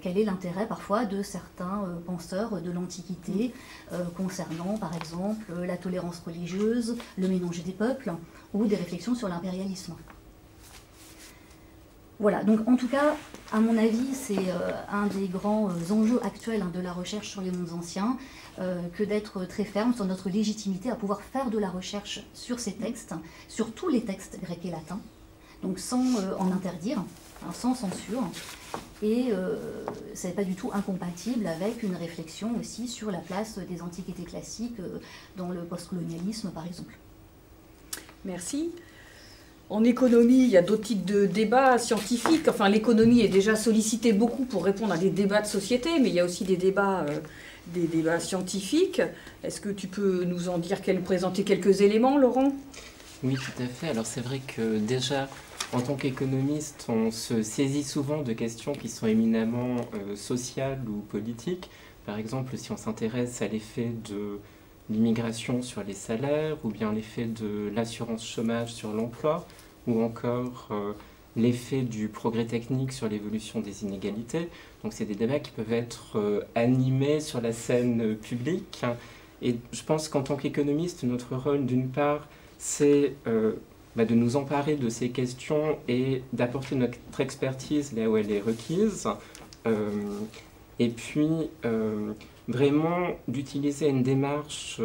quel est l'intérêt parfois de certains penseurs de l'Antiquité concernant, par exemple, la tolérance religieuse, le mélange des peuples, ou des réflexions sur l'impérialisme. Voilà, donc en tout cas, à mon avis, c'est un des grands enjeux actuels de la recherche sur les mondes anciens, que d'être très ferme sur notre légitimité à pouvoir faire de la recherche sur ces textes, sur tous les textes grecs et latins, donc sans en interdire, sans censure, et ce n'est pas du tout incompatible avec une réflexion aussi sur la place des antiquités classiques dans le postcolonialisme, par exemple. Merci. En économie, il y a d'autres types de débats scientifiques. Enfin, l'économie est déjà sollicitée beaucoup pour répondre à des débats de société, mais il y a aussi des débats scientifiques. Est-ce que tu peux nous en dire, présenter quelques éléments, Laurent ? Oui, tout à fait. Alors c'est vrai que déjà, en tant qu'économiste, on se saisit souvent de questions qui sont éminemment sociales ou politiques. Par exemple, si on s'intéresse à l'effet de l'immigration sur les salaires, ou bien l'effet de l'assurance chômage sur l'emploi, ou encore l'effet du progrès technique sur l'évolution des inégalités. Donc c'est des débats qui peuvent être animés sur la scène publique. Et je pense qu'en tant qu'économiste, notre rôle, d'une part, c'est de nous emparer de ces questions et d'apporter notre expertise là où elle est requise. Et puis, vraiment d'utiliser une démarche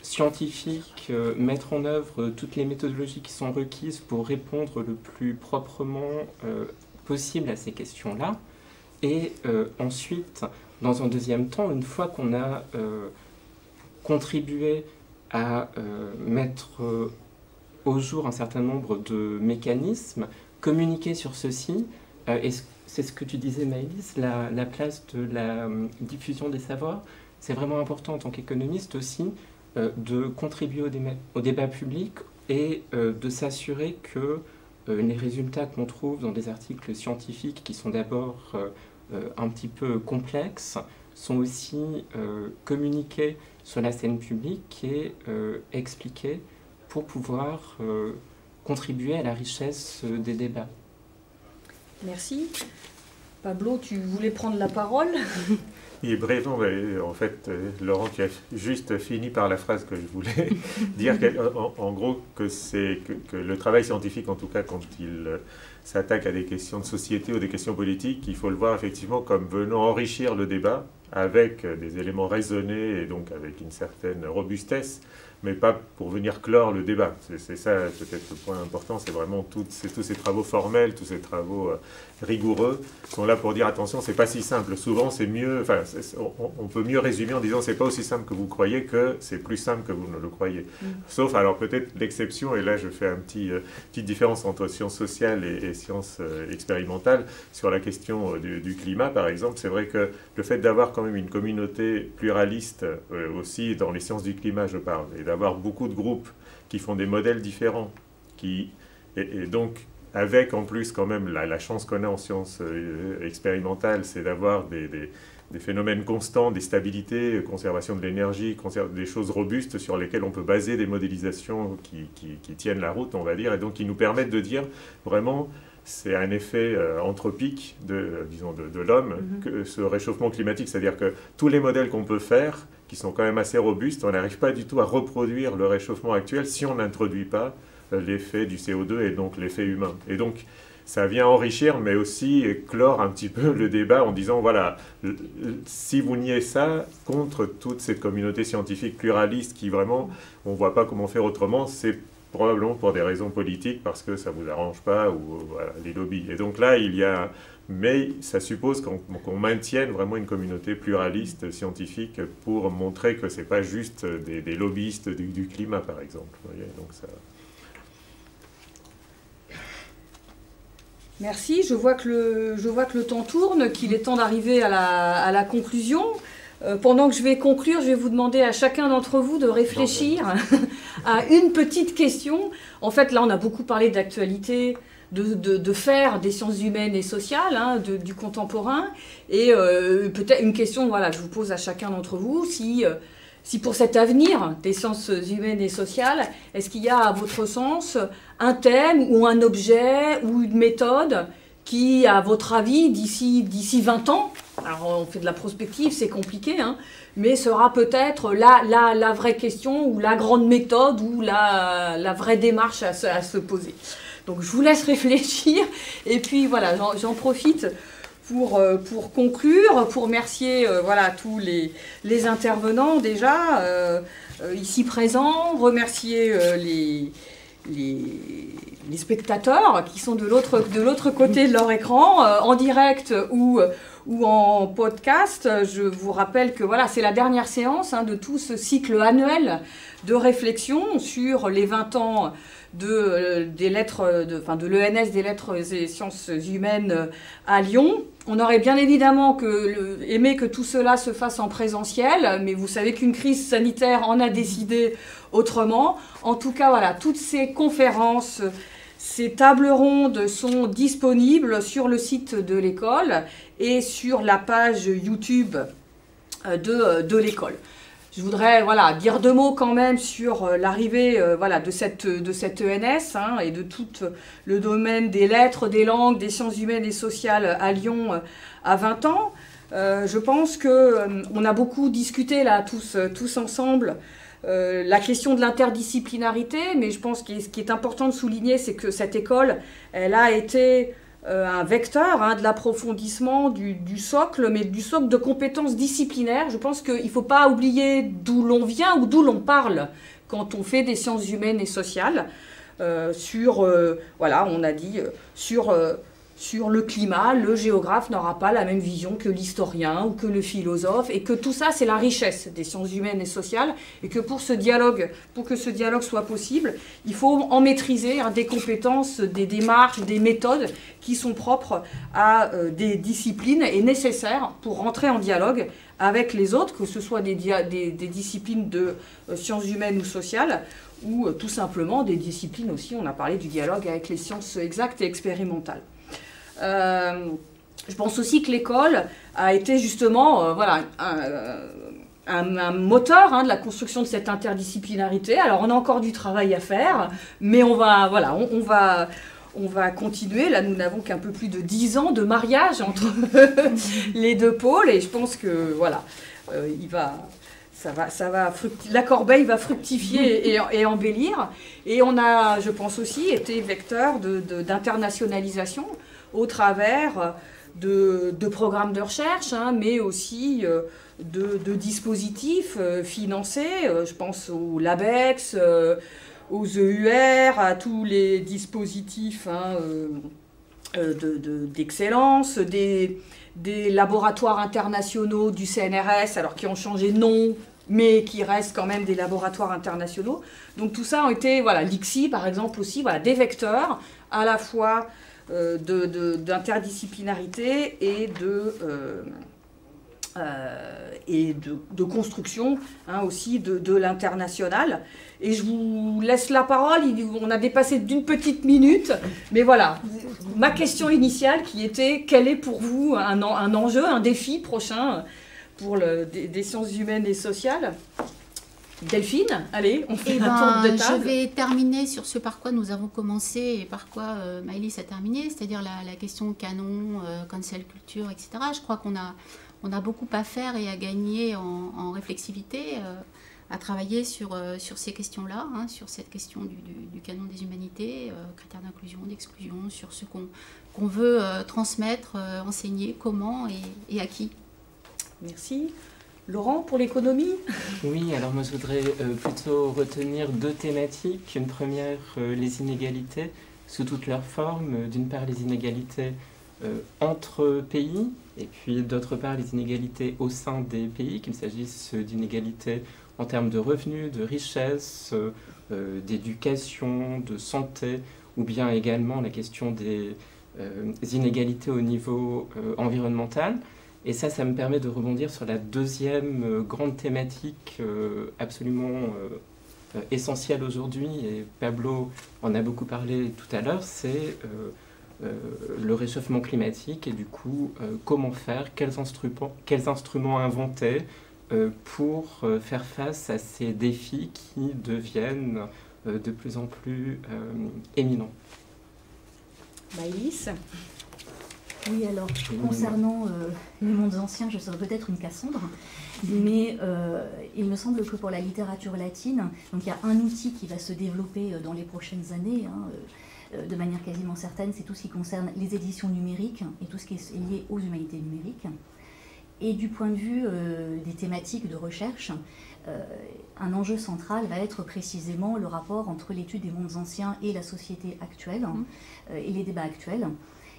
scientifique, mettre en œuvre toutes les méthodologies qui sont requises pour répondre le plus proprement possible à ces questions-là. Et ensuite, dans un deuxième temps, une fois qu'on a contribué à mettre au jour un certain nombre de mécanismes, communiquer sur ceux-ci, et c'est ce que tu disais, Maëlys, la place de la diffusion des savoirs. C'est vraiment important en tant qu'économiste aussi de contribuer au débat public et de s'assurer que les résultats qu'on trouve dans des articles scientifiques qui sont d'abord un petit peu complexes sont aussi communiqués sur la scène publique et expliqués pour pouvoir contribuer à la richesse des débats. Merci. Pablo, tu voulais prendre la parole ? Et brièvement, en fait, Laurent, tu as juste fini par la phrase que je voulais dire, en gros, que le travail scientifique, en tout cas, quand il s'attaque à des questions de société ou des questions politiques, il faut le voir effectivement comme venant enrichir le débat avec des éléments raisonnés et donc avec une certaine robustesse, mais pas pour venir clore le débat. C'est ça peut-être le point important, c'est vraiment tous ces travaux formels, tous ces travaux rigoureux sont là pour dire attention, c'est pas si simple. Souvent c'est mieux, enfin on peut mieux résumer en disant c'est pas aussi simple que vous croyez que c'est plus simple que vous ne le croyez. Sauf alors peut-être l'exception, et là je fais petite différence entre sciences sociales et sciences expérimentales sur la question du climat par exemple. C'est vrai que le fait d'avoir quand même une communauté pluraliste aussi dans les sciences du climat je parle, et d'avoir beaucoup de groupes qui font des modèles différents, et donc avec en plus quand même la chance qu'on a en sciences expérimentales, c'est d'avoir des phénomènes constants, des stabilités, conservation de l'énergie, des choses robustes sur lesquelles on peut baser des modélisations qui tiennent la route, on va dire, et donc qui nous permettent de dire vraiment c'est un effet anthropique de l'homme, que ce réchauffement climatique, c'est-à-dire que tous les modèles qu'on peut faire, qui sont quand même assez robustes, on n'arrive pas du tout à reproduire le réchauffement actuel si on n'introduit pas l'effet du CO2 et donc l'effet humain. Et donc, ça vient enrichir, mais aussi clore un petit peu le débat en disant, voilà, si vous niez ça, contre toute cette communauté scientifique pluraliste qui vraiment, on ne voit pas comment faire autrement, c'est probablement pour des raisons politiques, parce que ça ne vous arrange pas, ou voilà, les lobbies. Et donc là, mais ça suppose qu'on maintienne vraiment une communauté pluraliste scientifique pour montrer que ce n'est pas juste des lobbyistes du climat, par exemple. Vous voyez, donc ça... Merci, je vois que le temps tourne, qu'il est temps d'arriver à la conclusion. Pendant que je vais conclure, je vais vous demander à chacun d'entre vous de réfléchir à une petite question. En fait, là, on a beaucoup parlé d'actualité, de faire des sciences humaines et sociales, hein, du contemporain. Et peut-être une question voilà, que je vous pose à chacun d'entre vous, si pour cet avenir des sciences humaines et sociales, est-ce qu'il y a, à votre sens, un thème ou un objet ou une méthode qui, à votre avis, d'ici 20 ans, alors on fait de la prospective, c'est compliqué, hein, mais sera peut-être la vraie question ou la grande méthode ou la vraie démarche à se poser. Donc je vous laisse réfléchir et puis voilà, j'en profite pour conclure, pour remercier voilà, tous les intervenants déjà ici présents, remercier les spectateurs qui sont de l'autre côté de leur écran, en direct ou en podcast. Je vous rappelle que voilà, c'est la dernière séance de tout ce cycle annuel de réflexion sur les 20 ans de l'ENS des lettres et sciences humaines à Lyon. On aurait bien évidemment aimé que tout cela se fasse en présentiel, mais vous savez qu'une crise sanitaire en a décidé autrement. En tout cas, voilà, toutes ces conférences, ces tables rondes sont disponibles sur le site de l'école et sur la page YouTube de l'école. Je voudrais dire deux mots quand même sur l'arrivée de cette ENS et de tout le domaine des lettres, des langues, des sciences humaines et sociales à Lyon à 20 ans. Je pense qu'on a beaucoup discuté là tous ensemble la question de l'interdisciplinarité, mais je pense que ce qui est important de souligner, c'est que cette école, elle a été un vecteur de l'approfondissement du socle, mais du socle de compétences disciplinaires. Je pense qu'il ne faut pas oublier d'où l'on vient ou d'où l'on parle quand on fait des sciences humaines et sociales. On a dit, sur le climat, le géographe n'aura pas la même vision que l'historien ou que le philosophe, et que tout ça, c'est la richesse des sciences humaines et sociales, et que pour que ce dialogue soit possible, il faut en maîtriser des compétences, des démarches, des méthodes qui sont propres à des disciplines et nécessaires pour rentrer en dialogue avec les autres, que ce soit des disciplines de sciences humaines ou sociales, ou tout simplement des disciplines aussi, on a parlé du dialogue avec les sciences exactes et expérimentales. Je pense aussi que l'école a été justement un moteur de la construction de cette interdisciplinarité. Alors on a encore du travail à faire, mais on va on va continuer. Là, nous n'avons qu'un peu plus de 10 ans de mariage entre les deux pôles. Et je pense que, voilà, la corbeille va fructifier et embellir. Et on a, je pense aussi, été vecteur d'internationalisation au travers de programmes de recherche, hein, mais aussi de dispositifs financés. Je pense au LABEX, aux EUR, à tous les dispositifs hein, d'excellence, des laboratoires internationaux du CNRS, alors qui ont changé de nom, mais qui restent quand même des laboratoires internationaux. Donc tout ça ont été, voilà, l'ICSI par exemple aussi, voilà, des vecteurs à la fois d'interdisciplinarité et de construction hein, aussi de l'international. Et je vous laisse la parole, on a dépassé d'une petite minute, mais voilà, ma question initiale qui était, quel est pour vous un enjeu, un défi prochain pour des sciences humaines et sociales? Delphine, allez, on fait un tour de table. Je vais terminer sur ce par quoi nous avons commencé et par quoi Maëlys a terminé, c'est-à-dire la question canon, cancel culture, etc. Je crois qu'on a beaucoup à faire et à gagner en réflexivité, à travailler sur ces questions-là, hein, sur cette question du canon des humanités, critères d'inclusion, d'exclusion, sur ce qu'on veut transmettre, enseigner, comment et à qui. Merci. Laurent, pour l'économie? Oui, alors moi je voudrais plutôt retenir deux thématiques. Une première, les inégalités sous toutes leurs formes. D'une part, les inégalités entre pays, et puis d'autre part, les inégalités au sein des pays, qu'il s'agisse d'inégalités en termes de revenus, de richesse, d'éducation, de santé, ou bien également la question des inégalités au niveau environnemental. Et ça me permet de rebondir sur la deuxième grande thématique absolument essentielle aujourd'hui, et Pablo en a beaucoup parlé tout à l'heure, c'est le réchauffement climatique et du coup, comment faire, quels instruments inventer pour faire face à ces défis qui deviennent de plus en plus éminents. Maëlys? Oui, alors, concernant les mondes anciens, je serais peut-être une Cassandre, mais il me semble que pour la littérature latine, donc il y a un outil qui va se développer dans les prochaines années, hein, de manière quasiment certaine, c'est tout ce qui concerne les éditions numériques et tout ce qui est lié aux humanités numériques. Et du point de vue des thématiques de recherche, un enjeu central va être précisément le rapport entre l'étude des mondes anciens et la société actuelle, et les débats actuels.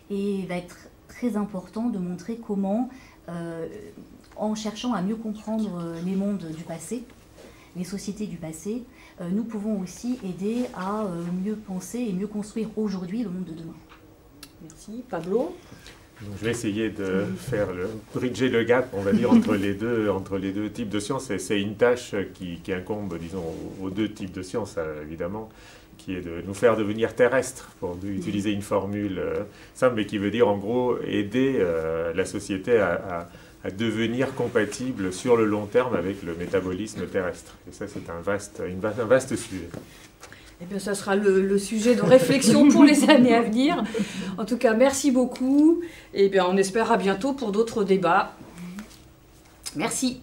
Et il va être très important de montrer comment, en cherchant à mieux comprendre les mondes du passé, les sociétés du passé, nous pouvons aussi aider à mieux penser et mieux construire aujourd'hui le monde de demain. Merci. Pablo? Donc, je vais essayer de bridger le gap, on va dire, entre les deux types de sciences. Et c'est une tâche qui incombe, disons, aux deux types de sciences, évidemment, qui est de nous faire devenir terrestres, pour utiliser une formule simple, mais qui veut dire en gros aider la société à devenir compatible sur le long terme avec le métabolisme terrestre. Et ça, c'est un vaste sujet. Eh bien, ça sera le sujet de réflexion pour les années à venir. En tout cas, merci beaucoup. Et bien, on espère à bientôt pour d'autres débats. Merci.